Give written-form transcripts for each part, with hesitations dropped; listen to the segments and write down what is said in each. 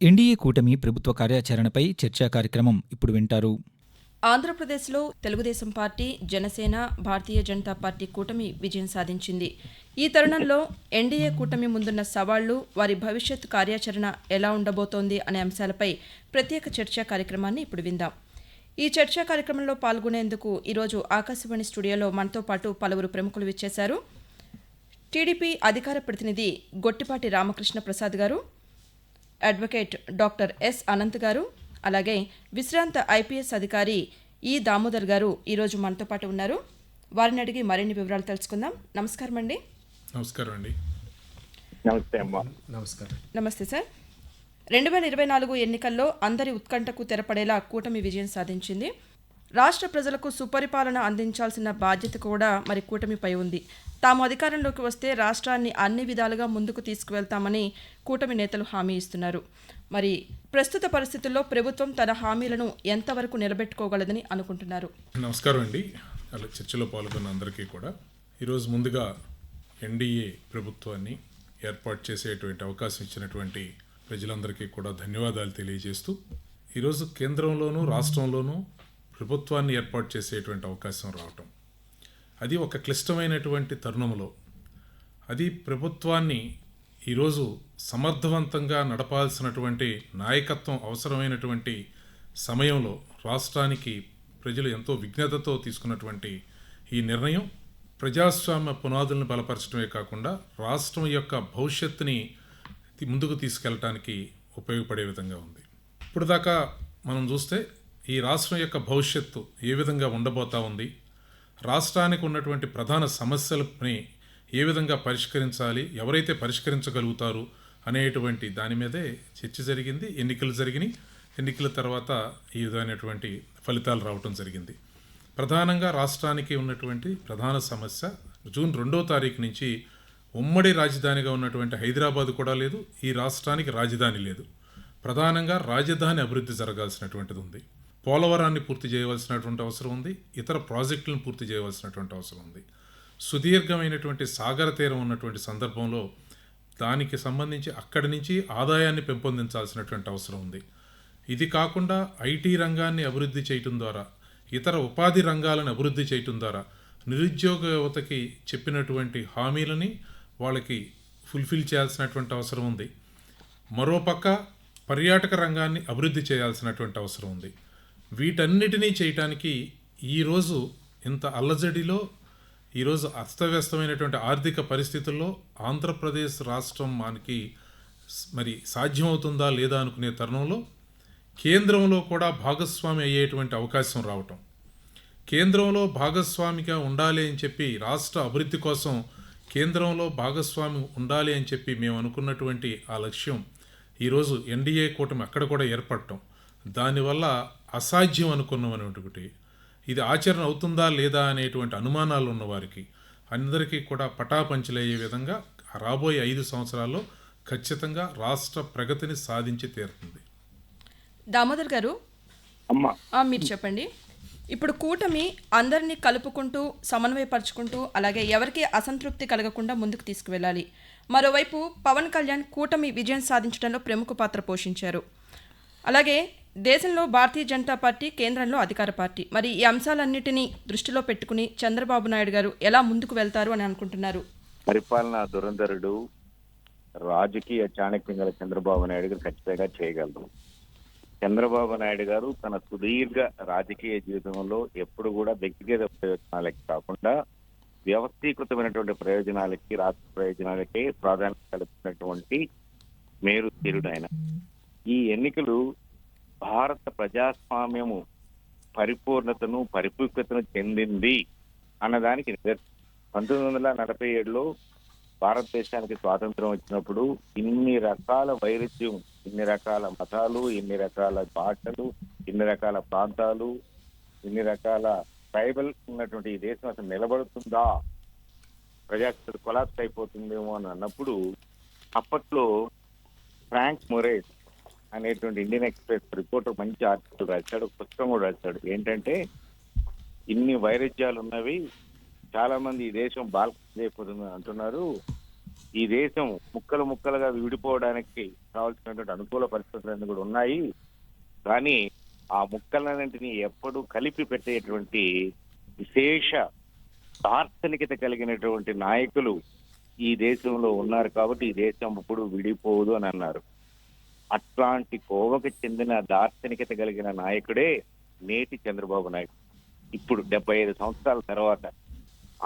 NDA కూటమి ప్రభుత్వ కార్యాచరణపై చర్చా కార్యక్రమం ఇప్పుడు వింటారు. ఆంధ్రప్రదేశ్లో తెలుగుదేశం పార్టీ, జనసేన, భారతీయ జనతా పార్టీ కూటమి విజయం సాధించింది. ఈ తరుణంలో ఎన్డీఏ కూటమి ముందున్న సవాళ్లు, వారి భవిష్యత్ కార్యాచరణ ఎలా ఉండబోతోంది అనే అంశాలపై ప్రత్యేక చర్చా కార్యక్రమాన్ని ఇప్పుడు విందాం. ఈ చర్చా కార్యక్రమంలో పాల్గొనేందుకు ఈరోజు ఆకాశవాణి స్టూడియోలో మనతో పాటు పలువురు ప్రముఖులు విచ్చేశారు. టీడీపీ అధికార ప్రతినిధి గొట్టిపాటి రామకృష్ణ ప్రసాద్ గారు, అడ్వకేట్ డాక్టర్ ఎస్ అనంత్ గారు, అలాగే విశ్రాంత ఐపీఎస్ అధికారి ఈ దామోదర్ గారు ఈరోజు మనతో పాటు ఉన్నారు. వారిని అడిగి మరిన్ని వివరాలు తెలుసుకుందాం. నమస్కారం అండి. నమస్కారం అండి. నమస్తే అమ్మా. నమస్కారం. నమస్తే సార్. 2024 ఎన్నికల్లో అందరి ఉత్కంఠకు తెరపడేలా కూటమి విజయం సాధించింది. రాష్ట్ర ప్రజలకు సుపరిపాలన అందించాల్సిన బాధ్యత కూడా మరి కూటమిపై ఉంది. తాము అధికారంలోకి వస్తే రాష్ట్రాన్ని అన్ని విధాలుగా ముందుకు తీసుకువెళ్తామని కూటమి నేతలు హామీ ఇస్తున్నారు. మరి ప్రస్తుత పరిస్థితుల్లో ప్రభుత్వం తన హామీలను ఎంతవరకు నిలబెట్టుకోగలదని అనుకుంటున్నారు? నమస్కారం అండి. అలా చర్చలో పాల్గొన్న అందరికీ కూడా ఈరోజు ముందుగా ఎన్డీఏ ప్రభుత్వాన్ని ఏర్పాటు చేసేటువంటి అవకాశం ఇచ్చినటువంటి ప్రజలందరికీ కూడా ధన్యవాదాలు తెలియజేస్తూ, ఈరోజు కేంద్రంలోనూ రాష్ట్రంలోనూ ప్రభుత్వాన్ని ఏర్పాటు చేసేటువంటి అవకాశం రావటం, అది ఒక క్లిష్టమైనటువంటి తరుణంలో, అది ప్రభుత్వాన్ని ఈరోజు సమర్థవంతంగా నడపాల్సినటువంటి నాయకత్వం అవసరమైనటువంటి సమయంలో రాష్ట్రానికి ప్రజలు ఎంతో విజ్ఞతతో తీసుకున్నటువంటి ఈ నిర్ణయం ప్రజాస్వామ్య పునాదులను బలపరచడమే కాకుండా రాష్ట్రం యొక్క భవిష్యత్తుని ముందుకు తీసుకెళ్ళటానికి ఉపయోగపడే విధంగా ఉంది. ఇప్పుడు దాకా మనం చూస్తే ఈ రాష్ట్రం యొక్క భవిష్యత్తు ఏ విధంగా ఉండబోతా ఉంది, రాష్ట్రానికి ఉన్నటువంటి ప్రధాన సమస్యలని ఏ విధంగా పరిష్కరించాలి, ఎవరైతే పరిష్కరించగలుగుతారు అనేటువంటి దాని మీదే చర్చ జరిగింది. ఎన్నికలు జరిగినాయి. ఎన్నికల తర్వాత ఈ విధమైనటువంటి ఫలితాలు రావటం జరిగింది. ప్రధానంగా రాష్ట్రానికి ఉన్నటువంటి ప్రధాన సమస్య, జూన్ 2వ తారీఖు నుంచి ఉమ్మడి రాజధానిగా ఉన్నటువంటి హైదరాబాద్ కూడా లేదు, ఈ రాష్ట్రానికి రాజధాని లేదు. ప్రధానంగా రాజధాని అభివృద్ధి జరగాల్సినటువంటిది ఉంది. పోలవరాన్ని పూర్తి చేయవలసినటువంటి అవసరం ఉంది. ఇతర ప్రాజెక్టులను పూర్తి చేయవలసినటువంటి అవసరం ఉంది. సుదీర్ఘమైనటువంటి సాగర తీరం ఉన్నటువంటి సందర్భంలో దానికి సంబంధించి అక్కడి నుంచి ఆదాయాన్ని పెంపొందించాల్సినటువంటి అవసరం ఉంది. ఇది కాకుండా ఐటీ రంగాన్ని అభివృద్ధి చేయటం ద్వారా, ఇతర ఉపాధి రంగాలను అభివృద్ధి చేయటం ద్వారా నిరుద్యోగ యువతకి చెప్పినటువంటి హామీలని వాళ్ళకి ఫుల్ఫిల్ చేయాల్సినటువంటి అవసరం ఉంది. మరోపక్క పర్యాటక రంగాన్ని అభివృద్ధి చేయాల్సినటువంటి అవసరం ఉంది. వీటన్నిటినీ చేయటానికి ఈరోజు ఇంత అల్లజడిలో, ఈరోజు అస్తవ్యస్తమైనటువంటి ఆర్థిక పరిస్థితుల్లో ఆంధ్రప్రదేశ్ రాష్ట్రం మనకి మరి సాధ్యమవుతుందా లేదా అనుకునే తరుణంలో కేంద్రంలో కూడా భాగస్వామి అయ్యేటువంటి అవకాశం రావటం, కేంద్రంలో భాగస్వామిగా ఉండాలి అని చెప్పి, రాష్ట్ర అభివృద్ధి కోసం కేంద్రంలో భాగస్వామి ఉండాలి అని చెప్పి మేము అనుకున్నటువంటి ఆ లక్ష్యం ఈరోజు ఎన్డీఏ కూటమి అక్కడ కూడా ఏర్పడటం, దానివల్ల అసాధ్యం అనుకున్నటువంటి ఇది ఆచరణ అవుతుందా లేదా అనేటువంటి అనుమానాలు ఉన్నవారికి అందరికీ కూడా పటాపంచలయ్యే విధంగా రాబోయే 5 సంవత్సరాల్లో ఖచ్చితంగా రాష్ట్ర ప్రగతిని సాధించి తీరుతుంది. దామోదర్ గారు, మీరు చెప్పండి. ఇప్పుడు కూటమి అందరినీ కలుపుకుంటూ, సమన్వయపరుచుకుంటూ, అలాగే ఎవరికి అసంతృప్తి కలగకుండా ముందుకు తీసుకువెళ్ళాలి. మరోవైపు పవన్ కళ్యాణ్ కూటమి విజయం సాధించడంలో ప్రముఖ పాత్ర పోషించారు. అలాగే దేశంలో భారతీయ జనతా పార్టీ, కేంద్రంలో అధికార పార్టీ. మరి ఈ అంశాలన్నిటినీ దృష్టిలో పెట్టుకుని చంద్రబాబు నాయుడు గారు ఎలా ముందుకు వెళ్తారు అని అనుకుంటున్నారు? పరిపాలనా దురంధరుడు, రాజకీయ చాణక్యం గల చంద్రబాబు నాయుడు గారు ఖచ్చితంగా చేయగలరు. చంద్రబాబు నాయుడు గారు తన సుదీర్ఘ రాజకీయ జీవితంలో ఎప్పుడు కూడా వ్యక్తిగత ప్రయోజనాలకి కాకుండా వ్యవస్థీకృతమైనటువంటి ప్రయోజనాలకి, రాష్ట్ర ప్రయోజనాలకే ప్రాధాన్యత కల్పించినటువంటి మేరు తీరుడు ఆయన. ఈ ఎన్నికలు భారత ప్రజాస్వామ్యము పరిపూర్ణతను, పరిపక్వతను చెందింది అన్నదానికి నిదర్శనం. 1947లో భారతదేశానికి స్వాతంత్రం వచ్చినప్పుడు ఇన్ని రకాల వైరుధ్యం, ఇన్ని రకాల మతాలు, ఇన్ని రకాల భాషలు, ఇన్ని రకాల ప్రాంతాలు, ఇన్ని రకాల ట్రైబల్ ఉన్నటువంటి ఈ దేశం అసలు నిలబడుతుందా, ప్రజాస్వామ్యం కొలాప్స్ అయిపోతుందేమో అని అన్నప్పుడు అప్పట్లో ఫ్రాంక్ మొరేస్ అనేటువంటి ఇండియన్ ఎక్స్ప్రెస్ రిపోర్టర్ మంచి ఆర్టికల్ రాశాడు, పుస్తకం కూడా రాశాడు. ఏంటంటే ఇన్ని వైరుధ్యాలు ఉన్నవి, చాలా మంది ఈ దేశం బాల్కన్ అయిపోతుంది అంటున్నారు, ఈ దేశం ముక్కలు ముక్కలుగా విడిపోవడానికి కావాల్సినటువంటి అనుకూల పరిస్థితులన్నీ కూడా ఉన్నాయి. కానీ ఆ ముక్కలన్నింటినీ ఎప్పుడూ కలిపి పెట్టేటువంటి విశేష దార్శనికత కలిగినటువంటి నాయకులు ఈ దేశంలో ఉన్నారు కాబట్టి ఈ దేశం ఇప్పుడు విడిపోదు అని అన్నారు. అట్లాంటి కోవకు చెందిన దార్శనికత కలిగిన నాయకుడే నేటి చంద్రబాబు నాయుడు. ఇప్పుడు 75 సంవత్సరాల తర్వాత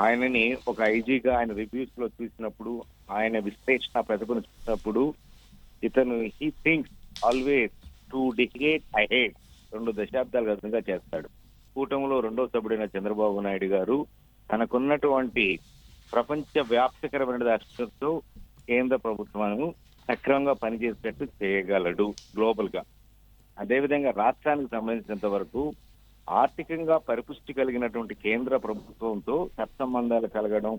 ఆయనని ఒక ఐజీగా ఆయన రివ్యూస్ లో చూసినప్పుడు, ఆయన విశ్లేషణ ప్రతిభను చూసినప్పుడు ఇతను he thinks always 2 decades ahead, 2 దశాబ్దాలు గతంగా చేస్తాడు. కూటమిలో రెండో సభ్యుడైన చంద్రబాబు నాయుడు గారు తనకున్నటువంటి ప్రపంచ వ్యాప్తకరమైన రాష్ట్రంతో కేంద్ర ప్రభుత్వాన్ని సక్రమంగా పనిచేసేటట్టు చేయగలడు గ్లోబల్ గా. అదేవిధంగా రాష్ట్రానికి సంబంధించినంత వరకు ఆర్థికంగా పరిపుష్టి కలిగినటువంటి కేంద్ర ప్రభుత్వంతో సత్సంబంధాలు కలగడం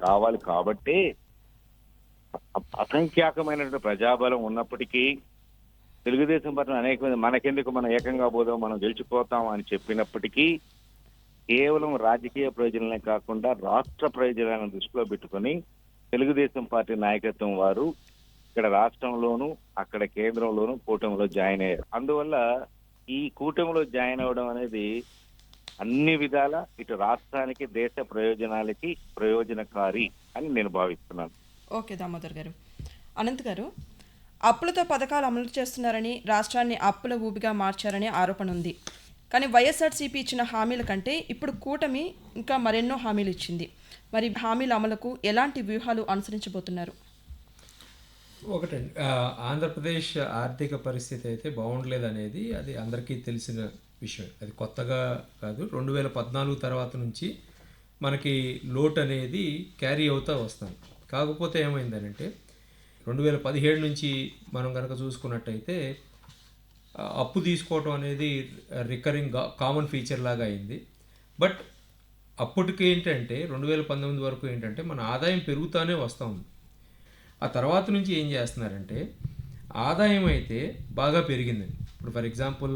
కావాలి. కాబట్టే అసంఖ్యాకమైనటువంటి ప్రజాబలం ఉన్నప్పటికీ తెలుగుదేశం పార్టీ అనేక మంది మనకెందుకు, మనం ఏకంగా పోదాం, మనం గెలిచిపోతాం అని చెప్పినప్పటికీ కేవలం రాజకీయ ప్రయోజనాలే కాకుండా రాష్ట్ర ప్రయోజనాలను దృష్టిలో పెట్టుకుని తెలుగుదేశం పార్టీ నాయకత్వం వారు ఇక్కడ రాష్ట్రంలోను అక్కడ కేంద్రంలోను కూటమిలో జాయిన్ అయ్యారు. అందువల్ల ఈ కూటమిలో జాయిన్ అవ్వడం అనేది అన్ని విధాల ఇటు రాష్ట్రానికి దేశ ప్రయోజనాలకి ప్రయోజనకారి అని నేను భావిస్తున్నాను. ఓకే దామోదర్ గారు. అనంత్ గారు, అప్పులతో పథకాలు అమలు చేస్తున్నారని, రాష్ట్రాన్ని అప్పుల ఊబిగా మార్చారనే ఆరోపణ ఉంది. కానీ వైఎస్ఆర్సీపీ ఇచ్చిన హామీల కంటే ఇప్పుడు కూటమి ఇంకా మరెన్నో హామీలు ఇచ్చింది. మరి హామీల అమలుకు ఎలాంటి వ్యూహాలు అనుసరించబోతున్నారు? ఒకటండి, ఆంధ్రప్రదేశ్ ఆర్థిక పరిస్థితి అయితే బాగుండలేదు అనేది అది అందరికీ తెలిసిన విషయం. అది కొత్తగా కాదు. 2014 తర్వాత నుంచి మనకి లోటు అనేది క్యారీ అవుతూ వస్తాం. కాకపోతే ఏమైందనంటే 2017 నుంచి మనం కనుక చూసుకున్నట్టయితే అప్పు తీసుకోవటం అనేది రికరింగ్ కామన్ ఫీచర్ లాగా అయింది. బట్ అప్పటికి ఏంటంటే 2019 వరకు ఏంటంటే మన ఆదాయం పెరుగుతూనే వస్తూ ఉంది. ఆ తర్వాత నుంచి ఏం చేస్తున్నారంటే ఆదాయం అయితే బాగా పెరిగిందండి. ఇప్పుడు ఫర్ ఎగ్జాంపుల్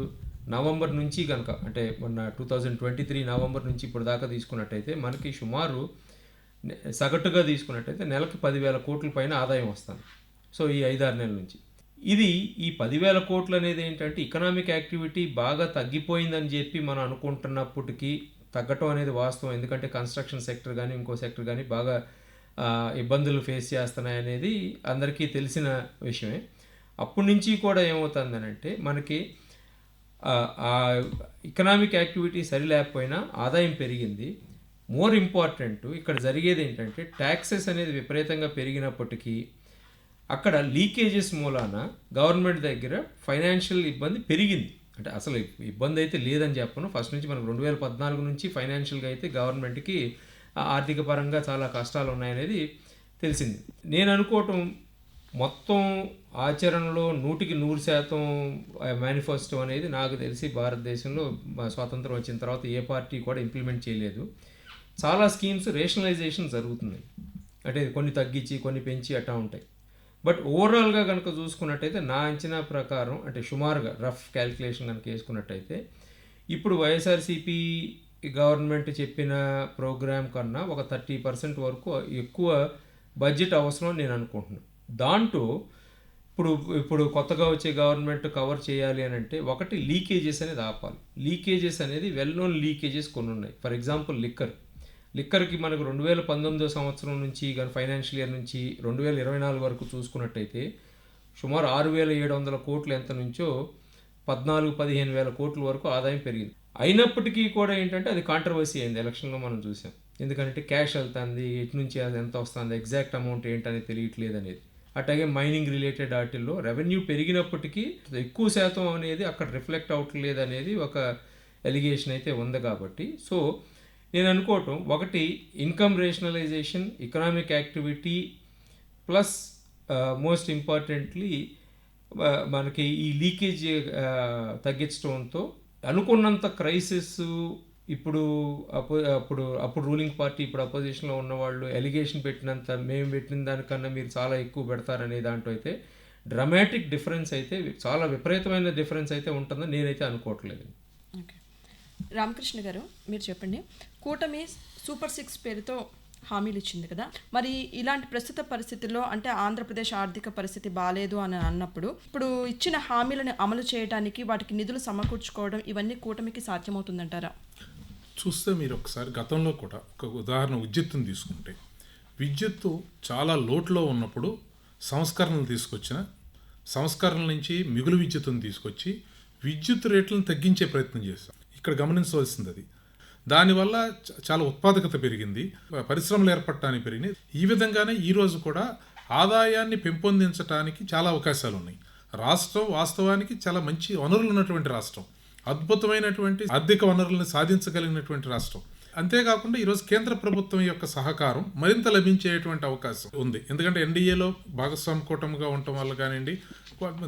నవంబర్ నుంచి కనుక, అంటే మొన్న 2023 నవంబర్ నుంచి ఇప్పుడు దాకా తీసుకున్నట్టయితే మనకి సుమారు సగటుగా తీసుకున్నట్టయితే నెలకి 10,000 కోట్ల పైన ఆదాయం వస్తుంది. సో ఈ 5-6 నెలల నుంచి ఈ 10,000 కోట్లు అనేది ఏంటంటే ఎకనామిక్ యాక్టివిటీ బాగా తగ్గిపోయిందని చెప్పి మనం అనుకుంటున్నప్పటికీ తగ్గటం అనేది వాస్తవం. ఎందుకంటే కన్స్ట్రక్షన్ సెక్టర్ కానీ ఇంకో సెక్టర్ కానీ బాగా ఇబ్బందులు ఫేస్ చేస్తున్నాయి అనేది అందరికీ తెలిసిన విషయమే. అప్పటి నుంచి కూడా ఏమవుతుందనంటే మనకి ఎకనామిక్ యాక్టివిటీ సరిలేకపోయినా ఆదాయం పెరిగింది. మోర్ ఇంపార్టెంట్ ఇక్కడ జరిగేది ఏంటంటే ట్యాక్సెస్ అనేది విపరీతంగా పెరిగినప్పటికీ అక్కడ లీకేజెస్ మూలాన గవర్నమెంట్ దగ్గర ఫైనాన్షియల్ ఇబ్బంది పెరిగింది. అంటే అసలు ఇబ్బంది అయితే లేదని చెప్పను. ఫస్ట్ నుంచి మనకు 2014 నుంచి ఫైనాన్షియల్గా అయితే గవర్నమెంట్కి ఆర్థిక పరంగా చాలా కష్టాలు ఉన్నాయనేది తెలిసింది. నేను అనుకోవటం మొత్తం ఆచరణలో 100% మేనిఫెస్టో అనేది నాకు తెలిసి భారతదేశంలో స్వాతంత్రం వచ్చిన తర్వాత ఏ పార్టీ కూడా ఇంప్లిమెంట్ చేయలేదు. చాలా స్కీమ్స్ రేషనలైజేషన్ జరుగుతుంది. అంటే కొన్ని తగ్గించి కొన్ని పెంచి అట్టా ఉంటాయి. బట్ ఓవరాల్గా కనుక చూసుకున్నట్టయితే నా అంచనా ప్రకారం, అంటే సుమారుగా రఫ్ క్యాల్కులేషన్ కనుక వేసుకున్నట్టయితే ఇప్పుడు వైఎస్ఆర్సీపీ గవర్నమెంట్ చెప్పిన ప్రోగ్రామ్ కన్నా ఒక 30% వరకు ఎక్కువ బడ్జెట్ అవసరం నేను అనుకుంటున్నాను. దాంట్లో ఇప్పుడు కొత్తగా వచ్చే గవర్నమెంట్ కవర్ చేయాలి అని అంటే ఒకటి లీకేజెస్ అనేది ఆపాలి. లీకేజెస్ అనేది వెల్ నోన్ లీకేజెస్ కొన్ని ఉన్నాయి. ఫర్ ఎగ్జాంపుల్ లిక్కర్కి మనకు 2019 సంవత్సరం నుంచి కానీ ఫైనాన్షియల్ ఇయర్ నుంచి 2024 వరకు చూసుకున్నట్టయితే సుమారు 6,700 కోట్లు ఎంత నుంచో 14,000-15,000 కోట్ల వరకు ఆదాయం పెరిగింది. అయినప్పటికీ కూడా ఏంటంటే అది కాంట్రవర్సీ అయింది. ఎలక్షన్లో మనం చూసాం. ఎందుకంటే క్యాష్ వెళ్తుంది, ఎటు నుంచి అది ఎంత వస్తుంది, ఎగ్జాక్ట్ అమౌంట్ ఏంటనేది తెలియట్లేదు అనేది. అట్లాగే మైనింగ్ రిలేటెడ్ వాటిల్లో రెవెన్యూ పెరిగినప్పటికీ ఎక్కువ శాతం అనేది అక్కడ రిఫ్లెక్ట్ అవ్వట్లేదు అనేది ఒక ఎలిగేషన్ అయితే ఉంది. కాబట్టి సో నేను అనుకోవటం ఒకటి income rationalisation, economic activity plus most importantly మనకి ఈ లీకేజ్ తగ్గించడంతో అనుకున్నంత క్రైసిస్ ఇప్పుడు అప్పుడు రూలింగ్ పార్టీ ఇప్పుడు అపోజిషన్లో ఉన్నవాళ్ళు ఎలిగేషన్ పెట్టినంత మేము పెట్టిన దానికన్నా మీరు చాలా ఎక్కువ పెడతారనే దాంట్లో అయితే డ్రమాటిక్ డిఫరెన్స్ అయితే చాలా విపరీతమైన డిఫరెన్స్ అయితే ఉంటుందని నేనైతే అనుకోవట్లేదు. ఓకే రామకృష్ణ గారు, మీరు చెప్పండి. కూటమి సూపర్ 6 పేరుతో హామీలు ఇచ్చింది కదా. మరి ఇలాంటి ప్రస్తుత పరిస్థితుల్లో అంటే ఆంధ్రప్రదేశ్ ఆర్థిక పరిస్థితి బాలేదు అని అన్నప్పుడు ఇప్పుడు ఇచ్చిన హామీలను అమలు చేయడానికి వాటికి నిధులు సమకూర్చుకోవడం ఇవన్నీ కూటమికి సాధ్యమవుతుందంటారా? చూస్తే మీరు ఒకసారి గతంలో కూడా ఒక ఉదాహరణ విద్యుత్తును తీసుకుంటే, విద్యుత్తు చాలా లోటులో ఉన్నప్పుడు సంస్కరణలు తీసుకొచ్చిన సంస్కరణల నుంచి మిగులు విద్యుత్తును తీసుకొచ్చి విద్యుత్ రేట్లను తగ్గించే ప్రయత్నం చేశాం. ఇక్కడ గమనించవలసింది అది. దానివల్ల చాలా ఉత్పాదకత పెరిగింది, పరిశ్రమలు ఏర్పడటానికి పెరిగినాయి. ఈ విధంగానే ఈరోజు కూడా ఆదాయాన్ని పెంపొందించడానికి చాలా అవకాశాలు ఉన్నాయి. రాష్ట్రం వాస్తవానికి చాలా మంచి వనరులు ఉన్నటువంటి రాష్ట్రం, అద్భుతమైనటువంటి ఆర్థిక వనరులను సాధించగలిగినటువంటి రాష్ట్రం. అంతేకాకుండా ఈరోజు కేంద్ర ప్రభుత్వం యొక్క సహకారం మరింత లభించేటువంటి అవకాశం ఉంది. ఎందుకంటే ఎన్డీఏలో భాగస్వామ్య కూటమిగా ఉండటం వల్ల కానివ్వండి,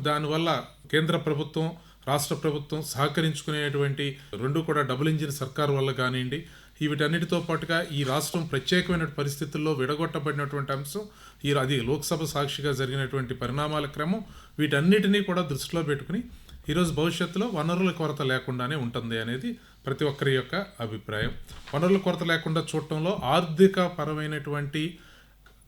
దానివల్ల కేంద్ర ప్రభుత్వం రాష్ట్ర ప్రభుత్వం సహకరించుకునేటువంటి రెండు కూడా డబుల్ ఇంజిన్ సర్కారు వల్ల కానివ్వండి, వీటన్నిటితో పాటుగా ఈ రాష్ట్రం ప్రత్యేకమైన పరిస్థితుల్లో విడగొట్టబడినటువంటి అంశం, అది లోక్సభ సాక్షిగా జరిగినటువంటి పరిణామాల క్రమం, వీటన్నిటినీ కూడా దృష్టిలో పెట్టుకుని ఈరోజు భవిష్యత్తులో వనరుల కొరత లేకుండానే ఉంటుంది అనేది ప్రతి ఒక్కరి యొక్క అభిప్రాయం. వనరుల కొరత లేకుండా చూడటంలో ఆర్థిక పరమైనటువంటి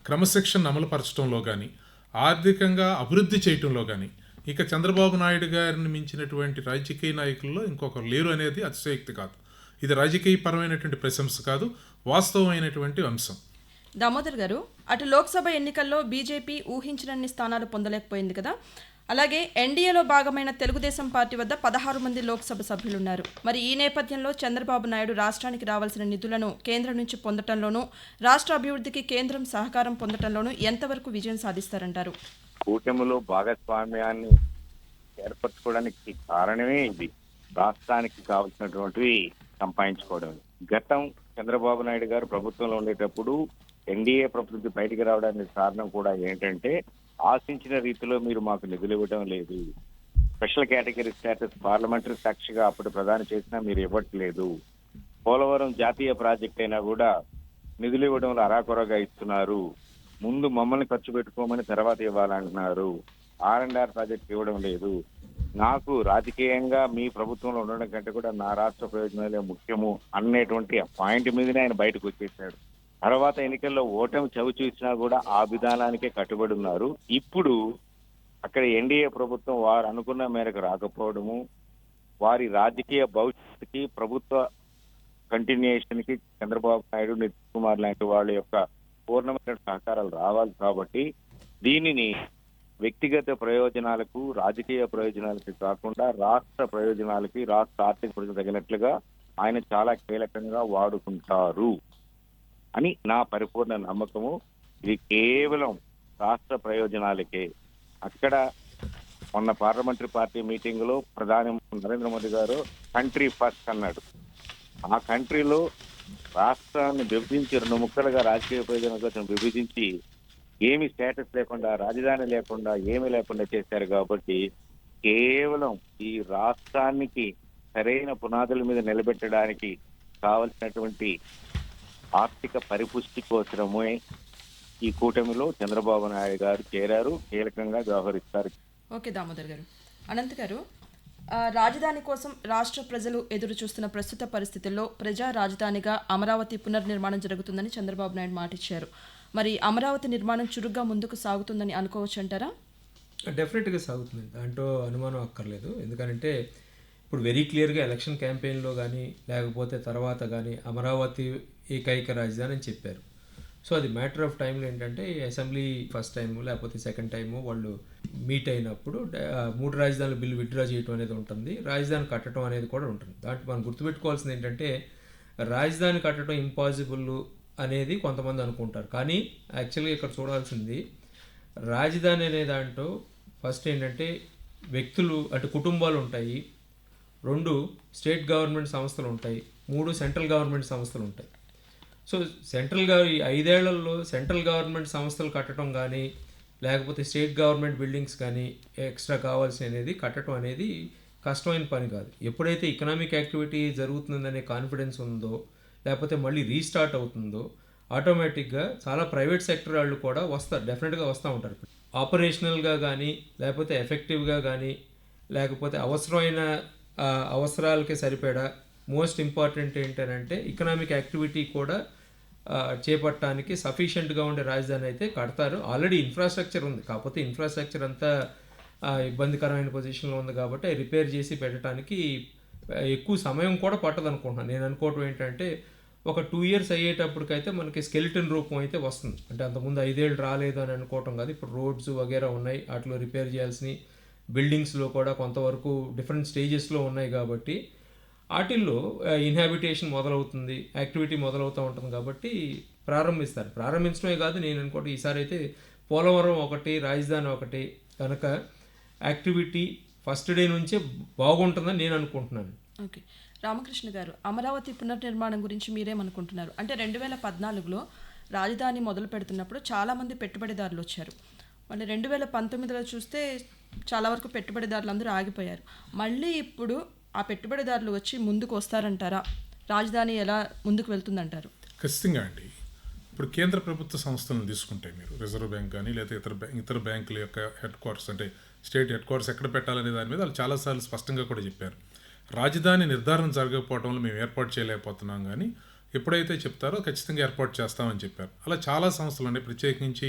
క్రమశిక్షణ అమలుపరచడంలో కానీ, ఆర్థికంగా అభివృద్ధి చేయటంలో కానీ ఇక చంద్రబాబు నాయుడు గారిని మించినటువంటి రాజకీయ నాయకుల్లో ఇంకొకరు లేరు అనేది అతిశయోక్తి కాదు. ఇది రాజకీయ పరమైనటువంటి ప్రశంస కాదు, వాస్తవమైనటువంటి అంశం. దామోదర్ గారు, అటు లోక్సభ ఎన్నికల్లో బీజేపీ ఊహించినన్ని స్థానాలు పొందలేకపోయింది కదా. అలాగే ఎన్డీఏలో భాగమైన తెలుగుదేశం పార్టీ వద్ద 16 మంది లోక్సభ సభ్యులున్నారు. మరి ఈ నేపథ్యంలో చంద్రబాబు నాయుడు రాష్ట్రానికి రావాల్సిన నిధులను కేంద్రం నుంచి పొందటంలోనూ, రాష్ట్ర అభివృద్ధికి కేంద్రం సహకారం పొందటంలోనూ ఎంతవరకు విజయం సాధిస్తారంటారు? కూటమిలో భాగస్వామ్యాన్ని ఏర్పరచుకోవడానికి కారణమే ఇది. రాష్ట్రానికి కావాల్సినటువంటివి సంపాదించుకోవడం. గతం చంద్రబాబు నాయుడు గారు ప్రభుత్వంలో ఉండేటప్పుడు ఎన్డీఏ ప్రభుత్వం బయటికి రావడానికి కారణం కూడా ఏంటంటే, ఆశించిన రీతిలో మీరు మాకు నిధులు ఇవ్వడం లేదు, స్పెషల్ కేటగిరీ స్టేటస్ పార్లమెంటరీ సాక్షిగా అప్పుడు ప్రదానం చేసినా మీరు ఇవ్వట్లేదు, పోలవరం జాతీయ ప్రాజెక్ట్ అయినా కూడా నిధులు ఇవ్వడంలో అరాకొరగా ఇస్తున్నారు, ముందు మమ్మల్ని ఖర్చు పెట్టుకోమని తర్వాత ఇవ్వాలంటున్నారు, R&R ప్రాజెక్ట్ ఇవ్వడం లేదు, నాకు రాజకీయంగా మీ ప్రభుత్వంలో ఉండడం కంటే కూడా నా రాష్ట్ర ప్రయోజనాలే ముఖ్యము అనేటువంటి పాయింట్ మీదనే ఆయన బయటకు వచ్చేసాడు. తర్వాత ఎన్నికల్లో ఓటమి చవి చూసినా కూడా ఆ విధానానికే కట్టుబడి ఉన్నారు. ఇప్పుడు అక్కడ ఎన్డీఏ ప్రభుత్వం వారు అనుకున్న మేరకు రాకపోవడము, వారి రాజకీయ భవిష్యత్తుకి ప్రభుత్వ కంటిన్యూయేషన్ కి చంద్రబాబు నాయుడు, నితీష్ కుమార్ లాంటి వాళ్ళ యొక్క పూర్ణమైన సహకారాలు రావాలి. కాబట్టి దీనిని వ్యక్తిగత ప్రయోజనాలకు, రాజకీయ ప్రయోజనాలకి కాకుండా రాష్ట్ర ప్రయోజనాలకి, రాష్ట్ర ఆర్థిక ప్రయోజనం తగినట్లుగా ఆయన చాలా కీలకంగా వాడుకుంటారు అని నా పరిపూర్ణ నమ్మకము. ఇది కేవలం రాష్ట్ర ప్రయోజనాలకే. అక్కడ మొన్న పార్లమెంటరీ పార్టీ మీటింగ్ లో ప్రధాని నరేంద్ర మోదీ గారు కంట్రీ ఫస్ట్ అన్నాడు. ఆ కంట్రీలో రాష్ట్రాన్ని విభజించి 2 ముక్కలుగా రాజకీయ ప్రయోజనాల కోసం విభజించి ఏమి స్టేటస్ లేకుండా, రాజధాని లేకుండా, ఏమీ లేకుండా చేశారు. కాబట్టి కేవలం ఈ రాష్ట్రానికి సరైన పునాదుల మీద నిలబెట్టడానికి కావలసినటువంటి ఆర్థిక పరిపుష్టి కోసమే ఈ కూటమిలో చంద్రబాబు నాయుడు గారు చేరారు, కీలకంగా వ్యవహరిస్తారు. ఓకే దామోదర్ గారు. అనంత్ గారు, రాజధాని కోసం రాష్ట్ర ప్రజలు ఎదురు చూస్తున్న ప్రస్తుత పరిస్థితుల్లో ప్రజా రాజధానిగా అమరావతి పునర్నిర్మాణం జరుగుతుందని చంద్రబాబు నాయుడు మాటిచ్చారు. మరి అమరావతి నిర్మాణం చురుగ్గా ముందుకు సాగుతుందని అనుకోవచ్చు అంటారా? డెఫినెట్గా సాగుతుంది, దాంట్లో అనుమానం అక్కర్లేదు. ఎందుకంటే ఇప్పుడు వెరీ క్లియర్గా ఎలక్షన్ క్యాంపెయిన్లో కానీ లేకపోతే తర్వాత కానీ అమరావతి ఏకైక రాజధాని అని చెప్పారు. సో అది మ్యాటర్ ఆఫ్ టైంలో ఏంటంటే అసెంబ్లీ ఫస్ట్ టైము లేకపోతే సెకండ్ టైము వాళ్ళు మీట్ అయినప్పుడు 3 రాజధానుల బిల్లు విత్డ్రా చేయడం అనేది ఉంటుంది, రాజధాని కట్టడం అనేది కూడా ఉంటుంది. దాంట్లో మనం గుర్తుపెట్టుకోవాల్సింది ఏంటంటే రాజధాని కట్టడం ఇంపాసిబుల్ అనేది కొంతమంది అనుకుంటారు, కానీ యాక్చువల్గా ఇక్కడ చూడాల్సింది రాజధాని అనే దాంట్లో ఫస్ట్ ఏంటంటే వ్యక్తులు అంటే కుటుంబాలు ఉంటాయి, 2 స్టేట్ గవర్నమెంట్ సంస్థలు ఉంటాయి, 3 సెంట్రల్ గవర్నమెంట్ సంస్థలు ఉంటాయి. సో ఈ 5 ఏళ్లలో సెంట్రల్ గవర్నమెంట్ సంస్థలు కట్టడం కానీ లేకపోతే స్టేట్ గవర్నమెంట్ బిల్డింగ్స్ కానీ ఎక్స్ట్రా కావాల్సిన అనేది కట్టడం అనేది కష్టమైన పని కాదు. ఎప్పుడైతే ఎకనామిక్ యాక్టివిటీ జరుగుతుందనే కాన్ఫిడెన్స్ ఉందో లేకపోతే మళ్ళీ రీస్టార్ట్ అవుతుందో ఆటోమేటిక్గా చాలా ప్రైవేట్ సెక్టర్ వాళ్ళు కూడా డెఫినెట్గా వస్తూ ఉంటారు. ఆపరేషనల్గా కానీ లేకపోతే ఎఫెక్టివ్గా కానీ లేకపోతే అవసరమైన అవసరాలకి సరిపడా మోస్ట్ ఇంపార్టెంట్ ఏంటంటే ఎకనామిక్ యాక్టివిటీ కూడా చేపట్టడానికి సఫిషియెంట్గా ఉండే రాజధాని అయితే కడతారు. ఆల్రెడీ ఇన్ఫ్రాస్ట్రక్చర్ ఉంది, కాకపోతే ఇన్ఫ్రాస్ట్రక్చర్ అంతా ఇబ్బందికరమైన పొజిషన్లో ఉంది కాబట్టి రిపేర్ చేసి పెట్టడానికి ఎక్కువ సమయం కూడా పట్టదు అనుకుంటున్నాను. నేను అనుకోవటం ఏంటంటే ఒక 2 years అయ్యేటప్పటికైతే మనకి స్కెలిటన్ రూపం అయితే వస్తుంది. అంటే అంతకుముందు 5 ఏళ్ళు రాలేదు అని అనుకోవటం కాదు. ఇప్పుడు రోడ్స్ వగేరా ఉన్నాయి, వాటిలో రిపేర్ చేయాల్సినవి, బిల్డింగ్స్లో కూడా కొంతవరకు డిఫరెంట్ స్టేజెస్లో ఉన్నాయి కాబట్టి వాటిల్లో ఇన్హాబిటేషన్ మొదలవుతుంది, యాక్టివిటీ మొదలవుతూ ఉంటుంది కాబట్టి ప్రారంభిస్తారు. ప్రారంభించడమే కాదు, నేను అనుకోవటం ఈసారి అయితే పోలవరం ఒకటి, రాజధాని ఒకటి కనుక యాక్టివిటీ ఫస్ట్ డే నుంచే బాగుంటుందని నేను అనుకుంటున్నాను. ఓకే, రామకృష్ణ గారు, అమరావతి పునర్నిర్మాణం గురించి మీరేమనుకుంటున్నారు? అంటే 2014లో రాజధాని మొదలు పెడుతున్నప్పుడు చాలామంది పెట్టుబడిదారులు వచ్చారు. మళ్ళీ 2019లో చూస్తే చాలా వరకు పెట్టుబడిదారులు అందరూ ఆగిపోయారు. మళ్ళీ ఇప్పుడు ఆ పెట్టుబడిదారులు వచ్చి ముందుకు వస్తారంటారా? రాజధాని ఎలా ముందుకు వెళ్తుందంటారు? ఖచ్చితంగా అండి. ఇప్పుడు కేంద్ర ప్రభుత్వ సంస్థలను తీసుకుంటే మీరు రిజర్వ్ బ్యాంక్ కానీ లేదా ఇతర బ్యాంకుల యొక్క హెడ్ క్వార్టర్స్, అంటే స్టేట్ హెడ్ క్వార్టర్స్ ఎక్కడ పెట్టాలనే దాని మీద వాళ్ళు చాలాసార్లు స్పష్టంగా కూడా చెప్పారు. రాజధాని నిర్ధారణ జరగకపోవడంలో మేము ఏర్పాటు చేయలేకపోతున్నాం, కానీ ఎప్పుడైతే చెప్తారో ఖచ్చితంగా ఏర్పాటు చేస్తామని చెప్పారు. అలా చాలా సంస్థలు ఉన్నాయి, ప్రత్యేకించి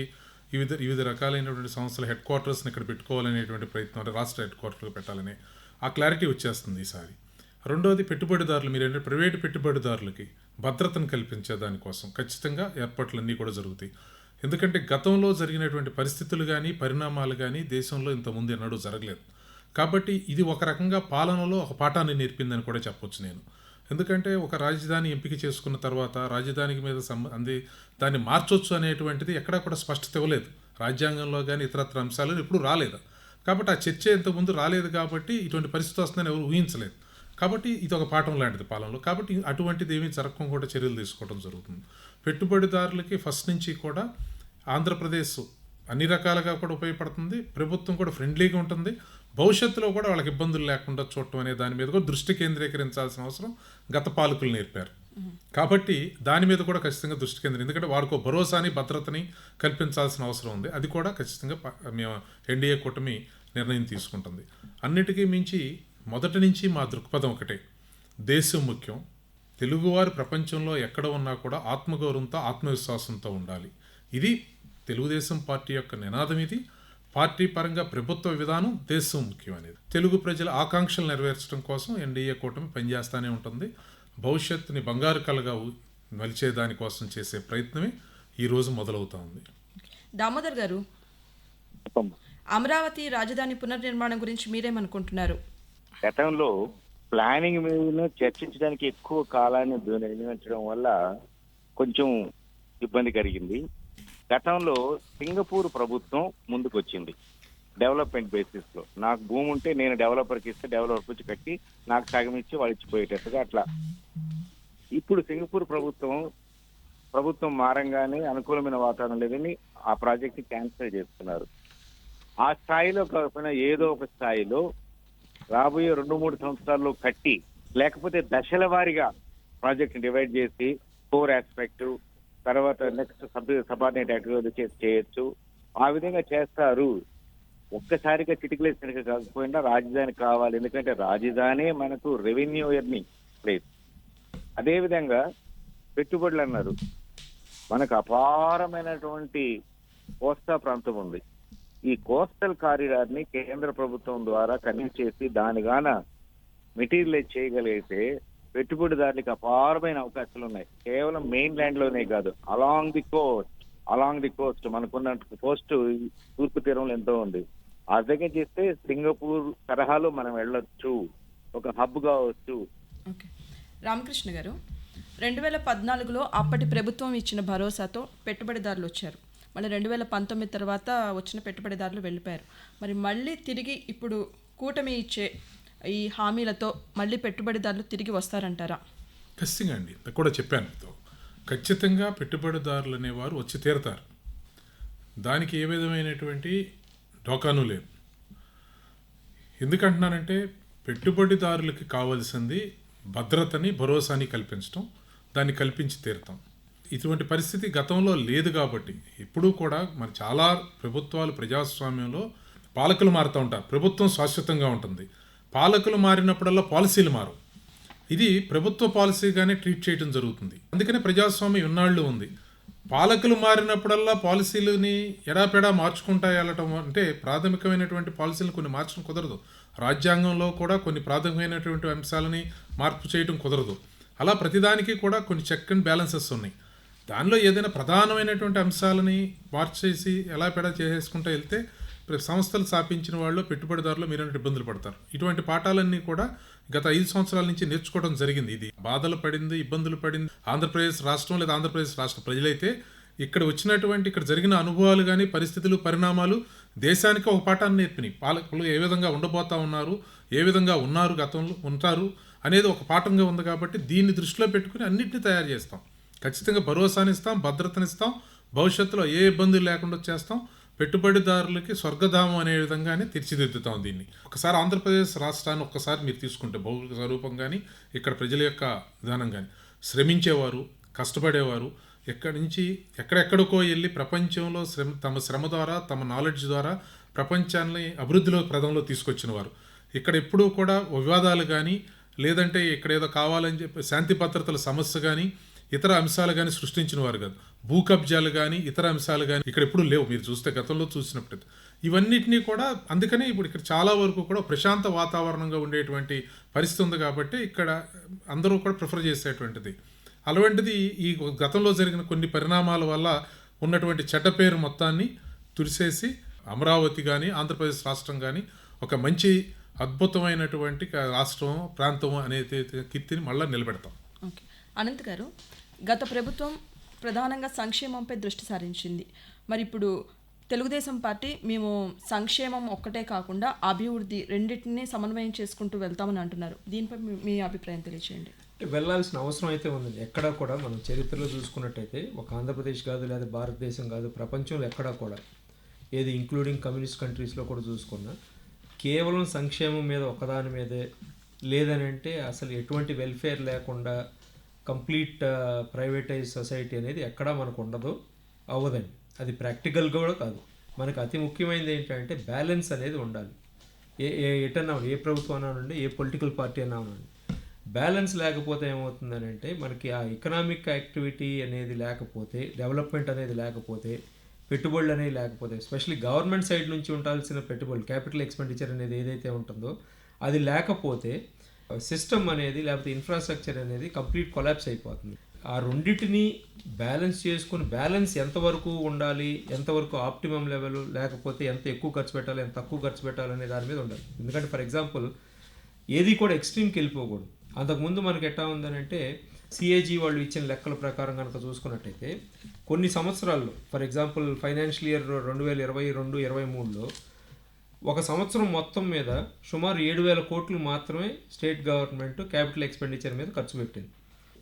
వివిధ రకాలైనటువంటి సంస్థల హెడ్ క్వార్టర్స్ని ఇక్కడ పెట్టుకోవాలనేటువంటి ప్రయత్నం, అంటే రాష్ట్ర హెడ్ క్వార్టర్గా పెట్టాలని ఆ క్లారిటీ వచ్చేస్తుంది ఈసారి. రెండోది పెట్టుబడిదారులు, మీరేంటే ప్రైవేటు పెట్టుబడిదారులకి భద్రతను కల్పించే దానికోసం ఖచ్చితంగా ఏర్పాట్లన్నీ కూడా జరుగుతాయి. ఎందుకంటే గతంలో జరిగినటువంటి పరిస్థితులు కానీ పరిణామాలు కానీ దేశంలో ఇంతకుముందు ఎన్నడూ జరగలేదు. కాబట్టి ఇది ఒక రకంగా పాలనలో ఒక పాఠాన్ని నేర్పిందని కూడా చెప్పొచ్చు నేను. ఎందుకంటే ఒక రాజధాని ఎంపిక చేసుకున్న తర్వాత రాజధానికి మీద దాన్ని మార్చొచ్చు అనేటువంటిది ఎక్కడా కూడా స్పష్టత ఇవ్వలేదు. రాజ్యాంగంలో కానీ ఇతరత్ర అంశాలు ఎప్పుడూ రాలేదు. కాబట్టి ఆ చర్చ ఇంతకుముందు రాలేదు కాబట్టి ఇటువంటి పరిస్థితి వస్తుందని ఎవరు ఊహించలేదు. కాబట్టి ఇది ఒక పాఠం లాంటిది పాలనలో. కాబట్టి అటువంటిది ఏమీ జరగకుండా కూడా చర్యలు తీసుకోవడం జరుగుతుంది. పెట్టుబడిదారులకి ఫస్ట్ నుంచి కూడా ఆంధ్రప్రదేశ్ అన్ని రకాలుగా కూడా ఉపయోగపడుతుంది, ప్రభుత్వం కూడా ఫ్రెండ్లీగా ఉంటుంది, భవిష్యత్తులో కూడా వాళ్ళకి ఇబ్బందులు లేకుండా చూడటం అనే దాని మీద కూడా దృష్టి కేంద్రీకరించాల్సిన అవసరం గత పాలకులు నేర్పారు. కాబట్టి దాని మీద కూడా ఖచ్చితంగా దృష్టి ఎందుకంటే వాడికో భరోసాని భద్రతని కల్పించాల్సిన అవసరం ఉంది. అది కూడా ఖచ్చితంగా మేము ఎన్డీఏ కూటమి నిర్ణయం తీసుకుంటుంది. అన్నిటికీ మించి మొదటి నుంచి మా దృక్పథం ఒకటే, దేశం ముఖ్యం, తెలుగువారు ప్రపంచంలో ఎక్కడ ఉన్నా కూడా ఆత్మగౌరవంతో ఆత్మవిశ్వాసంతో ఉండాలి. ఇది తెలుగుదేశం పార్టీ యొక్క నినాదం. ఇది పార్టీ పరంగా ప్రభుత్వ విధానం దేశం ముఖ్యం అనేది. తెలుగు ప్రజల ఆకాంక్షలు నెరవేర్చడం కోసం ఎన్డీఏ కూటమి పనిచేస్తూనే ఉంటుంది. భవిష్యత్తుని బంగారు కలగా మలిచే దానికోసం చేసే ప్రయత్నమే ఈరోజు మొదలవుతా ఉంది. దామోదర్ గారు, అమరావతి రాజధాని పునర్నిర్మాణం గురించి మీరేమనుకుంటున్నారు? గతంలో ప్లానింగ్ మీద చర్చించడానికి ఎక్కువ కాలాన్ని నిర్ణయించడం వల్ల కొంచెం ఇబ్బంది కలిగింది. గతంలో సింగపూర్ ప్రభుత్వం ముందుకు వచ్చింది డెవలప్మెంట్ బేసిస్ లో. నాకు భూమి ఉంటే నేను డెవలపర్కి ఇస్తే డెవలపర్ వచ్చి కట్టి నాకు సగం ఇచ్చి వాళ్ళు ఇచ్చిపోయేటట్టుగా అట్లా. ఇప్పుడు సింగపూర్ ప్రభుత్వం మారంగానే అనుకూలమైన వాతావరణం లేదని ఆ ప్రాజెక్ట్ క్యాన్సిల్ చేస్తున్నారు. ఆ స్థాయిలో కాకపోయినా ఏదో ఒక స్థాయిలో రాబోయే 2-3 సంవత్సరాల్లో కట్టి, లేకపోతే దశల వారీగా ప్రాజెక్ట్ డివైడ్ చేసి కోర్ ఆస్పెక్ట్ తర్వాత నెక్స్ట్ సబార్డినేట్ యాక్టివిటీ చేయొచ్చు. ఆ విధంగా చేస్తారు. ఒక్కసారిగా చిటికలేసినట్టుగా కాకపోయినా రాజధాని కావాలి, ఎందుకంటే రాజధాని మనకు రెవెన్యూ ఎర్నింగ్ ప్లేస్. అదేవిధంగా పెట్టుబడులు అన్నారు, మనకు అపారమైనటువంటి కోస్తా ప్రాంతం ఉంది. ఈ కోస్టల్ కారిడార్ ని కేంద్ర ప్రభుత్వం ద్వారా కనెక్ట్ చేసి దానిగాన మెటీరియలైజ్ చేయగలిగితే పెట్టుబడిదారులకు అపారమైన అవకాశాలు ఉన్నాయి. కేవలం మెయిన్ ల్యాండ్ లోనే కాదు, అలాంగ్ ది కోస్ట్ మనకున్న కోస్ట్ తూర్పు తీరంలో ఎంతో ఉంది. ఆ విధంగా చేస్తే సింగపూర్ తరహాలో మనం వెళ్ళొచ్చు, ఒక హబ్ కావచ్చు. ఓకే, రామకృష్ణ గారు, 2014లో అప్పటి ప్రభుత్వం ఇచ్చిన భరోసాతో పెట్టుబడిదారులు వచ్చారు. మళ్ళీ 2019 తర్వాత వచ్చిన పెట్టుబడిదారులు వెళ్ళిపోయారు. మళ్ళీ తిరిగి ఇప్పుడు కూటమి ఇచ్చే ఈ హామీలతో మళ్ళీ పెట్టుబడిదారులు తిరిగి వస్తారంటారా? ఖచ్చితంగా అండి, కూడా చెప్పాను. ఖచ్చితంగా పెట్టుబడిదారులు అనేవారు వచ్చి తీరతారు. దానికి ఏ విధమైనటువంటి డోకాను లేదు. ఎందుకంటున్నానంటే పెట్టుబడిదారులకి కావాల్సింది భద్రతని భరోసాని కల్పించడం, దాన్ని కల్పించి తీరుతాం. ఇటువంటి పరిస్థితి గతంలో లేదు కాబట్టి ఎప్పుడూ కూడా మన చాలా ప్రభుత్వాలు ప్రజాస్వామ్యంలో పాలకులు మారుతూ ఉంటారు, ప్రభుత్వం శాశ్వతంగా ఉంటుంది. పాలకులు మారినప్పుడల్లా పాలసీలు మారవు. ఇది ప్రభుత్వ పాలసీగానే ట్రీట్ చేయడం జరుగుతుంది. అందుకనే ప్రజాస్వామ్యం ఇన్నాళ్ళు ఉంది. పాలకులు మారినప్పుడల్లా పాలసీలని ఎడాపెడా మార్చుకుంటా వెళ్ళటం అంటే ప్రాథమికమైనటువంటి పాలసీలను కొన్ని మార్చడం కుదరదు. రాజ్యాంగంలో కూడా కొన్ని ప్రాథమికమైనటువంటి అంశాలని మార్పు చేయడం కుదరదు. అలా ప్రతిదానికి కూడా కొన్ని చెక్ అండ్ బ్యాలెన్సెస్ ఉన్నాయి. దానిలో ఏదైనా ప్రధానమైనటువంటి అంశాలని మార్చేసి ఎలా పెడా చేసేసుకుంటూ వెళ్తే సంస్థలు స్థాపించిన వాళ్ళు పెట్టుబడిదారులు మీరు ఇబ్బందులు పడతారు. ఇటువంటి పాఠాలన్నీ కూడా గత 5 సంవత్సరాల నుంచి నేర్చుకోవడం జరిగింది. ఇది బాధలు పడింది, ఇబ్బందులు పడింది ఆంధ్రప్రదేశ్ రాష్ట్రం లేదా ఆంధ్రప్రదేశ్ రాష్ట్ర ప్రజలైతే ఇక్కడ జరిగిన అనుభవాలు కానీ పరిస్థితులు పరిణామాలు దేశానికి ఒక పాఠాన్ని నేర్పినాయి. పాలకులు ఏ విధంగా ఉండబోతా ఉన్నారు, ఏ విధంగా ఉన్నారు, గతంలో ఉంటారు అనేది ఒక పాఠంగా ఉంది. కాబట్టి దీన్ని దృష్టిలో పెట్టుకుని అన్నింటినీ తయారు చేస్తాం. ఖచ్చితంగా భరోసానిస్తాం, భద్రతనిస్తాం, భవిష్యత్తులో ఏ ఇబ్బందులు లేకుండా చేస్తాం, పెట్టుబడిదారులకి స్వర్గధామం అనే విధంగానే తీర్చిదిద్దుతాం దీన్ని. ఒకసారి ఆంధ్రప్రదేశ్ రాష్ట్రాన్ని ఒక్కసారి మీరు తీసుకుంటే భౌగోళిక స్వరూపం కానీ ఇక్కడ ప్రజల యొక్క విధానం కానీ శ్రమించేవారు, కష్టపడేవారు, ఎక్కడి నుంచి ఎక్కడెక్కడికో వెళ్ళి ప్రపంచంలో తమ శ్రమ ద్వారా తమ నాలెడ్జ్ ద్వారా ప్రపంచాన్ని అభివృద్ధిలో ప్రదంలో తీసుకొచ్చిన వారు. ఇక్కడ ఎప్పుడూ కూడా వివాదాలు కానీ లేదంటే ఇక్కడ ఏదో కావాలని చెప్పి శాంతి భద్రతల సమస్య కానీ ఇతర అంశాలు కానీ సృష్టించిన వారు కాదు. భూ కబ్జాలు కానీ ఇతర అంశాలు కానీ ఇక్కడ ఎప్పుడు లేవు. మీరు చూస్తే గతంలో చూసినప్పుడు ఇవన్నిటినీ కూడా అందుకనే ఇప్పుడు ఇక్కడ చాలా వరకు కూడా ప్రశాంత వాతావరణంగా ఉండేటువంటి పరిస్థితి ఉంది. కాబట్టి ఇక్కడ అందరూ కూడా ప్రిఫర్ చేసేటువంటిది. అలాంటిది ఈ గతంలో జరిగిన కొన్ని పరిణామాల వల్ల ఉన్నటువంటి చెడ్డ పేరు మొత్తాన్ని తుడిసేసి అమరావతి కానీ ఆంధ్రప్రదేశ్ రాష్ట్రం కానీ ఒక మంచి అద్భుతమైనటువంటి రాష్ట్రం ప్రాంతం అనే కీర్తిని మళ్ళీ నిలబెడతాం. ఓకే, అనంత్ గారు, గత ప్రభుత్వం ప్రధానంగా సంక్షేమంపై దృష్టి సారించింది. మరి ఇప్పుడు తెలుగుదేశం పార్టీ మేము సంక్షేమం ఒక్కటే కాకుండా అభివృద్ధి రెండింటినీ సమన్వయం చేసుకుంటూ వెళ్తామని అంటున్నారు. దీనిపై మీ అభిప్రాయం తెలియచేయండి. వెళ్ళాల్సిన అవసరం అయితే ఉంది. ఎక్కడా కూడా మనం చరిత్రలో చూసుకున్నట్టయితే ఒక ఆంధ్రప్రదేశ్ కాదు లేదా భారతదేశం కాదు, ప్రపంచంలో ఎక్కడా కూడా ఏది ఇంక్లూడింగ్ కమ్యూనిస్ట్ కంట్రీస్లో కూడా చూసుకున్నా కేవలం సంక్షేమం మీద ఒకదాని మీదే లేదని అంటే అసలు ఎటువంటి వెల్ఫేర్ లేకుండా కంప్లీట్ ప్రైవేటైజ్ సొసైటీ అనేది ఎక్కడా మనకు ఉండదు, అవ్వదండి. అది ప్రాక్టికల్గా కూడా కాదు. మనకు అతి ముఖ్యమైనది ఏంటంటే బ్యాలెన్స్ అనేది ఉండాలి. ఎటన్నా ఏ ప్రభుత్వం అన్నా ఉండి ఏ పొలిటికల్ పార్టీ అన్నా ఉండండి, బ్యాలెన్స్ లేకపోతే ఏమవుతుందని అంటే మనకి ఆ ఎకనామిక్ యాక్టివిటీ అనేది లేకపోతే, డెవలప్మెంట్ అనేది లేకపోతే, పెట్టుబడులు అనేవి లేకపోతే, ఎస్పెషల్లీ గవర్నమెంట్ సైడ్ నుంచి ఉండాల్సిన పెట్టుబడులు క్యాపిటల్ ఎక్స్పెండిచర్ అనేది ఏదైతే ఉంటుందో అది లేకపోతే సిస్టమ్ అనేది లేకపోతే ఇన్ఫ్రాస్ట్రక్చర్ అనేది కంప్లీట్ కొలాప్స్ అయిపోతుంది. ఆ రెండింటిని బ్యాలెన్స్ చేసుకుని బ్యాలెన్స్ ఎంతవరకు ఉండాలి, ఎంతవరకు ఆప్టిమమ్ లెవెల్, లేకపోతే ఎంత ఎక్కువ ఖర్చు పెట్టాలి, ఎంత తక్కువ ఖర్చు పెట్టాలి అనే దాని మీద ఉండాలి. ఎందుకంటే ఫర్ ఎగ్జాంపుల్ ఏది కూడా ఎక్స్ట్రీమ్కి వెళ్ళిపోకూడదు. అంతకుముందు మనకి ఎట్లా ఉందనంటే సిఏజీ వాళ్ళు ఇచ్చిన లెక్కల ప్రకారం కనుక చూసుకున్నట్టయితే కొన్ని సంవత్సరాల్లో ఫర్ ఎగ్జాంపుల్ ఫైనాన్షియల్ ఇయర్ 2022-23లో ఒక సంవత్సరం మొత్తం మీద సుమారు 7,000 కోట్లు మాత్రమే స్టేట్ గవర్నమెంట్ క్యాపిటల్ ఎక్స్పెండిచర్ మీద ఖర్చు పెట్టింది.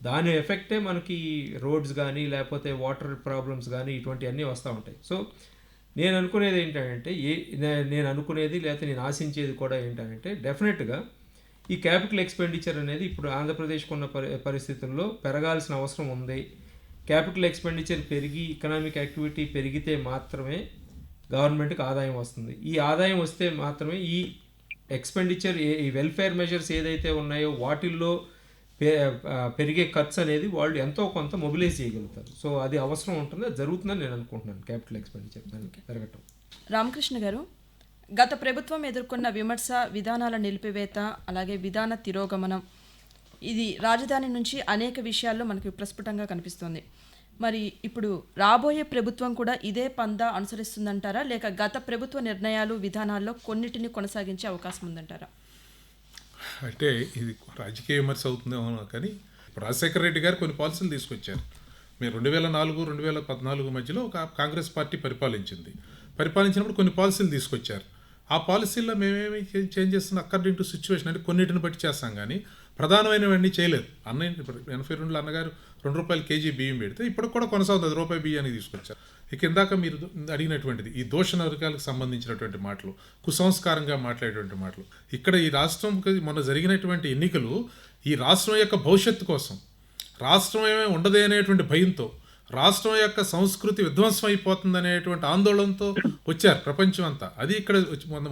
దాని ఎఫెక్టే మనకి రోడ్స్ కానీ లేకపోతే వాటర్ ప్రాబ్లమ్స్ కానీ ఇటువంటివన్నీ వస్తూ ఉంటాయి. సో నేను అనుకునేది ఏంటంటే లేకపోతే నేను ఆశించేది కూడా ఏంటంటే డెఫినెట్గా ఈ క్యాపిటల్ ఎక్స్పెండిచర్ అనేది ఇప్పుడు ఆంధ్రప్రదేశ్కు ఉన్న పరిస్థితుల్లో పెరగాల్సిన అవసరం ఉంది. క్యాపిటల్ ఎక్స్పెండిచర్ పెరిగి ఎకనామిక్ యాక్టివిటీ పెరిగితే మాత్రమే గవర్నమెంట్కి ఆదాయం వస్తుంది. ఈ ఆదాయం వస్తే మాత్రమే ఈ ఎక్స్పెండిచర్ ఈ వెల్ఫేర్ మెజర్స్ ఏదైతే ఉన్నాయో వాటిల్లో పెరిగే ఖర్చు అనేది వాళ్ళు ఎంతో కొంత మొబిలైజ్ చేయగలుగుతారు. సో అది అవసరం ఉంటుంది, అది జరుగుతుందని నేను అనుకుంటున్నాను. క్యాపిటల్ ఎక్స్పెండిచర్ దానికి పెరగటం. రామకృష్ణ గారు, గత ప్రభుత్వం ఎదుర్కొన్న విమర్శ, విధానాల నిలిపివేత, అలాగే విధాన తిరోగమనం, ఇది రాజధాని నుంచి అనేక విషయాల్లో మనకు ప్రస్ఫుటంగా కనిపిస్తుంది. మరి ఇప్పుడు రాబోయే ప్రభుత్వం కూడా ఇదే పందా అనుసరిస్తుందంటారా, లేక గత ప్రభుత్వ నిర్ణయాలు విధానాల్లో కొన్నిటిని కొనసాగించే అవకాశం ఉందంటారా? అంటే ఇది రాజకీయ విమర్శ అవుతుందేమో, కానీ రాజశేఖర రెడ్డి గారు కొన్ని పాలసీలు తీసుకొచ్చారు. మీరు 2004-2014 మధ్యలో ఒక కాంగ్రెస్ పార్టీ పరిపాలించినప్పుడు కొన్ని పాలసీలు తీసుకొచ్చారు. ఆ పాలసీల్లో మేమేమి చేంజ్ చేస్తున్న అకార్డింగ్ టు సిచ్యువేషన్ అంటే కొన్నిటిని బట్టి చేస్తాం, కానీ ప్రధానమైనవన్నీ చేయలేదు. 82లో అన్నగారు ₹2 కేజీ బియ్యం పెడితే ఇప్పుడు కూడా కొనసాగుతుంది, ₹1 బియ్యానికి తీసుకొచ్చారు. ఇక ఇందాక మీరు అడిగినటువంటిది ఈ దోషణ వర్గాలకు సంబంధించినటువంటి మాటలు, కుసంస్కారంగా మాట్లాడేటువంటి మాటలు. ఇక్కడ ఈ రాష్ట్రం మొన్న జరిగినటువంటి ఎన్నికలు ఈ రాష్ట్రం యొక్క భవిష్యత్తు కోసం, రాష్ట్రం ఏమీ ఉండదే అనేటువంటి భయంతో, రాష్ట్రం యొక్క సంస్కృతి విధ్వంసం అయిపోతుంది అనేటువంటి ఆందోళనతో వచ్చారు ప్రపంచం అంతా. అది ఇక్కడ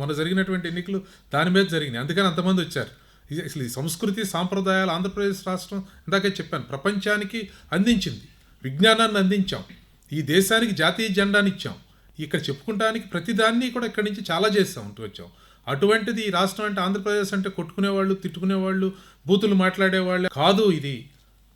మొన్న జరిగినటువంటి ఎన్నికలు దాని మీద జరిగినాయి, అందుకని అంతమంది వచ్చారు. ఇది అసలు ఈ సంస్కృతి సాంప్రదాయాలు ఆంధ్రప్రదేశ్ రాష్ట్రం ఇందాకే చెప్పాను ప్రపంచానికి అందించింది. విజ్ఞానాన్ని అందించాం, ఈ దేశానికి జాతీయ జెండాని ఇచ్చాం, ఇక్కడ చెప్పుకుంటానికి ప్రతిదాన్ని కూడా ఇక్కడి నుంచి చాలా చేస్తాం ఉంటూ వచ్చాం. అటువంటిది ఈ రాష్ట్రం అంటే ఆంధ్రప్రదేశ్ అంటే కొట్టుకునేవాళ్ళు, తిట్టుకునేవాళ్ళు, బూతులు మాట్లాడేవాళ్ళే కాదు. ఇది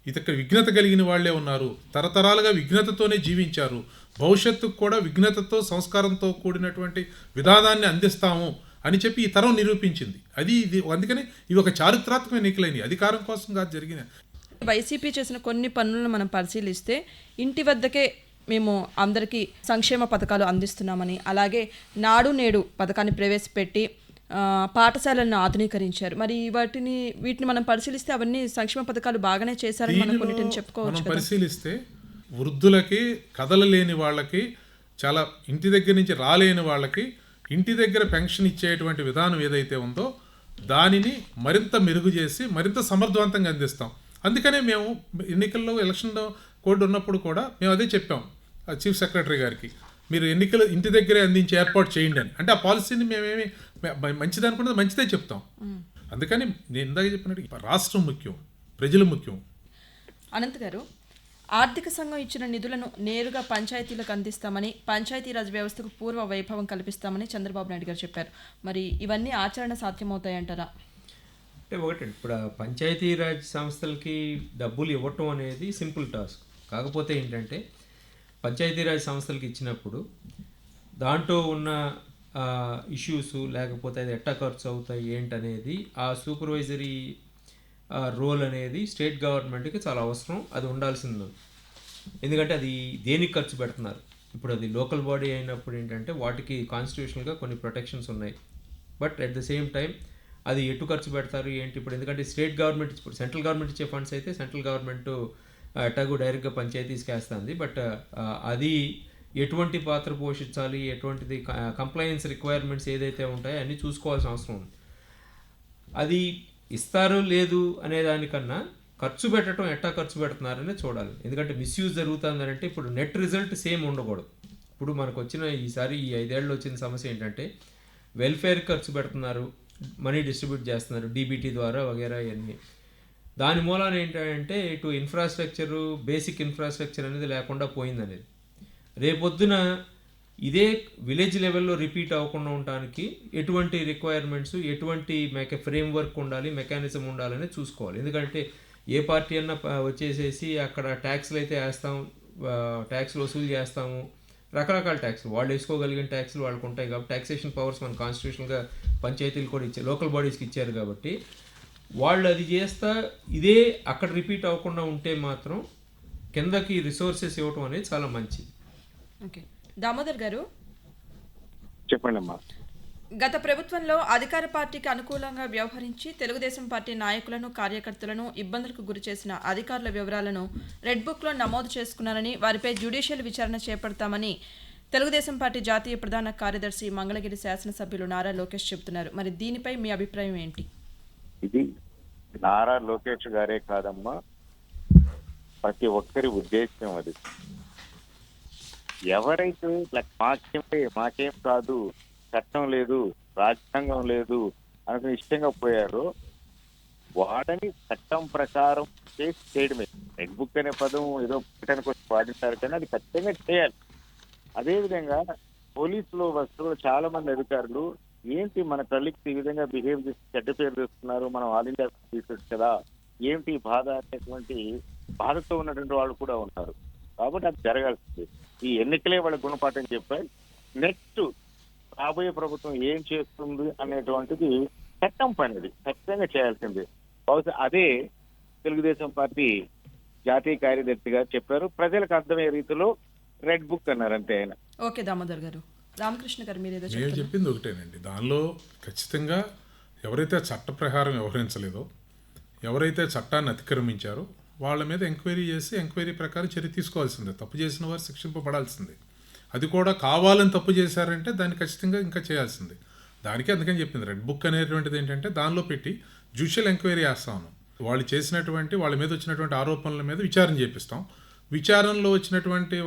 ఇక్కడ విఘ్నత కలిగిన వాళ్ళే ఉన్నారు. తరతరాలుగా విఘ్నతతోనే జీవించారు. భవిష్యత్తుకు కూడా విఘ్నతతో సంస్కారంతో కూడినటువంటి విధానాన్ని అందిస్తాము అని చెప్పి ఈ తరం నిరూపించింది. ఇది అందుకని ఇవి ఒక చారిత్రాత్మక ఎన్నికలైనవి, అధికారం కోసం కాదు జరిగిన. వైసీపీ చేసిన కొన్ని పనులను మనం పరిశీలిస్తే ఇంటి వద్దకే మేము అందరికీ సంక్షేమ పథకాలు అందిస్తున్నామని, అలాగే నాడు నేడు పథకాన్ని ప్రవేశపెట్టి పాఠశాలలను ఆధునీకరించారు. మరి వీటిని మనం పరిశీలిస్తే అవన్నీ సంక్షేమ పథకాలు బాగానే చేశారని మనం కొన్నిటిని చెప్పుకోవచ్చు. మనం పరిశీలిస్తే వృద్ధులకి, కదలలేని వాళ్ళకి, చాలా ఇంటి దగ్గర నుంచి రాలేని వాళ్ళకి ఇంటి దగ్గర పెన్షన్ ఇచ్చేటువంటి విధానం ఏదైతే ఉందో దానిని మరింత మెరుగు చేసి మరింత సమర్థవంతంగా అందిస్తాం. అందుకనే మేము ఎన్నికల్లో ఎలక్షన్ కోడ్ ఉన్నప్పుడు కూడా మేము అదే చెప్పాం చీఫ్ సెక్రటరీ గారికి, మీరు ఎన్నికలు ఇంటి దగ్గరే అందించి ఏర్పాటు చేయండి అని. అంటే ఆ పాలసీని మేమేమి మంచిది అనుకున్నది మంచిదే చెప్తాం. అందుకని నేను ఇందాక చెప్పినట్టు రాష్ట్రం ముఖ్యం, ప్రజలు ముఖ్యం. అనంత్ గారు, ఆర్థిక సంఘం ఇచ్చిన నిధులను నేరుగా పంచాయతీలకు అందిస్తామని, పంచాయతీరాజ్ వ్యవస్థకు పూర్వ వైభవం కల్పిస్తామని చంద్రబాబు నాయుడు గారు చెప్పారు. మరి ఇవన్నీ ఆచరణ సాధ్యమవుతాయంటారా? అంటే ఒకటండి, ఇప్పుడు పంచాయతీరాజ్ సంస్థలకి డబ్బులు ఇవ్వటం అనేది సింపుల్ టాస్క్. కాకపోతే ఏంటంటే పంచాయతీరాజ్ సంస్థలకి ఇచ్చినప్పుడు దాంట్లో ఉన్న ఇష్యూస్, లేకపోతే అది ఎట్టా ఖర్చు అవుతాయి ఏంటనేది ఆ సూపర్వైజరీ రోల్ అనేది స్టేట్ గవర్నమెంట్కి చాలా అవసరం, అది ఉండాల్సింది. ఎందుకంటే అది దేనికి ఖర్చు పెడుతున్నారు. ఇప్పుడు అది లోకల్ బాడీ అయినప్పుడు ఏంటంటే వాటికి కాన్స్టిట్యూషనల్గా కొన్ని ప్రొటెక్షన్స్ ఉన్నాయి. But at the same time అది ఎటు ఖర్చు పెడతారు ఏంటి, ఇప్పుడు ఎందుకంటే స్టేట్ గవర్నమెంట్, ఇప్పుడు సెంట్రల్ గవర్నమెంట్ ఇచ్చే ఫండ్స్ అయితే సెంట్రల్ గవర్నమెంట్ ఎటాగో డైరెక్ట్గా పంచాయతీస్కి వేస్తుంది. బట్ అది ఎటువంటి పాత్ర పోషించాలి, ఎటువంటిది కంప్లైన్స్ రిక్వైర్మెంట్స్ ఏదైతే ఉంటాయో అన్నీ చూసుకోవాల్సిన అవసరం ఉంది. అది ఇస్తారు లేదు అనే దానికన్నా ఖర్చు పెట్టడం ఎట్టా ఖర్చు పెడుతున్నారనే చూడాలి. ఎందుకంటే మిస్యూజ్ జరుగుతుందని అంటే ఇప్పుడు నెట్ రిజల్ట్ సేమ్ ఉండకూడదు. ఇప్పుడు మనకు వచ్చిన ఈసారి ఈ 5 ఏళ్ళు వచ్చిన సమస్య ఏంటంటే వెల్ఫేర్ ఖర్చు పెడుతున్నారు, మనీ డిస్ట్రిబ్యూట్ చేస్తున్నారు డీబీటీ ద్వారా వగేరా ఇవన్నీ. దాని మూలాన ఏంటంటే ఇటు ఇన్ఫ్రాస్ట్రక్చరు, బేసిక్ ఇన్ఫ్రాస్ట్రక్చర్ అనేది లేకుండా పోయిందనేది. రేపొద్దున ఇదే విలేజ్ లెవెల్లో రిపీట్ అవ్వకుండా ఉండడానికి ఎటువంటి రిక్వైర్మెంట్స్, ఎటువంటి ఫ్రేమ్వర్క్ ఉండాలి, మెకానిజం ఉండాలని చూసుకోవాలి. ఎందుకంటే ఏ పార్టీ అన్నా వచ్చేసేసి అక్కడ ట్యాక్స్లు అయితే వేస్తాం, ట్యాక్స్లు వసూలు చేస్తాము, రకరకాల ట్యాక్స్లు వాళ్ళు వేసుకోగలిగిన ట్యాక్స్లు వాళ్ళకు ఉంటాయి. కాబట్టి ట్యాక్సేషన్ పవర్స్ మన కాన్స్టిట్యూషన్గా పంచాయతీలు కూడా ఇచ్చారు, లోకల్ బాడీస్కి ఇచ్చారు. కాబట్టి వాళ్ళు అది చేస్తా ఇదే అక్కడ రిపీట్ అవ్వకుండా ఉంటే మాత్రం కిందకి రిసోర్సెస్ ఇవ్వటం అనేది చాలా మంచిది. ఓకే, దామోదర్ గారు చెప్పండి అమ్మా. గత ప్రభుత్వంలో అధికార పార్టీకి అనుకూలంగా వ్యవహరించి తెలుగుదేశం పార్టీ నాయకులను, కార్యకర్తలను ఇబ్బందులకు గురి చేసిన అధికారుల వివరాలను రెడ్ బుక్లో నమోదు చేసుకున్నారని, వారిపై జ్యుడిషియల్ విచారణ చేపడతామని తెలుగుదేశం పార్టీ జాతీయ ప్రధాన కార్యదర్శి మంగళగిరి శాసనసభ్యులు నారా లోకేష్ చెబుతున్నారు. మరి దీనిపై మీ అభిప్రాయం ఏంటి? ఇది నారా లోకేష్ గారే కాదమ్మా, ప్రతి ఒక్కరి ఉద్దేశం అది. ఎవరైతే మాకేం కాదు, చట్టం లేదు, రాజ్యాంగం లేదు అనుకుని ఇష్టంగా పోయారో వాడని చట్టం ప్రకారం చేసి చేయడమే. రెడ్ బుక్ అనే పదం ఏదో పెట్టడానికి వచ్చి వాడింటారు కానీ అది ఖచ్చితంగా చేయాలి. అదేవిధంగా పోలీసులో వస్తువులు చాలా మంది అధికారులు ఏంటి మన తల్లికి ఈ విధంగా బిహేవ్ చేసి చెడ్డ పేరు తెస్తున్నారు, మనం ఆల్ ఇండియా తీసుకోవచ్చు కదా, ఏంటి బాధ అనేటువంటి బాధతో ఉన్నటువంటి వాళ్ళు కూడా ఉన్నారు. కాబట్టి అది జరగాల్సింది. ఈ ఎన్నికలే వాళ్ళ గుణపాఠం చెప్పాయి. నెక్స్ట్ రాబోయే ప్రభుత్వం ఏం చేస్తుంది అనేటువంటిది చట్టం పని, అది ఖచ్చితంగా చేయాల్సింది. బహుశా అదే తెలుగుదేశం పార్టీ జాతీయ కార్యదర్శిగా చెప్పారు. ప్రజలకు అర్థమయ్యే రీతిలో రెడ్ బుక్ అన్నారు అంతే ఆయన. ఓకే దామోదర్ గారు. రామకృష్ణ గారు మీరు చెప్పింది ఒకటేనండి. దానిలో ఖచ్చితంగా ఎవరైతే చట్ట ప్రకారం వ్యవహరించలేదో, ఎవరైతే చట్టాన్ని అతిక్రమించారో వాళ్ళ మీద ఎంక్వైరీ చేసి ఎంక్వైరీ ప్రకారం చర్య తీసుకోవాల్సిందే. తప్పు చేసిన వారు శిక్షింపబడాల్సిందే. అది కూడా కావాలని తప్పు చేశారంటే దాన్ని ఖచ్చితంగా ఇంకా చేయాల్సిందే. దానికి అందుకని చెప్పింది రెడ్ బుక్ అనేటువంటిది ఏంటంటే దానిలో పెట్టి జ్యుడిషియల్ ఎంక్వైరీ చేస్తాము. వాళ్ళు చేసినటువంటి వాళ్ళ మీద వచ్చినటువంటి ఆరోపణల మీద విచారణ చేపిస్తాం. విచారణలో వచ్చినటువంటి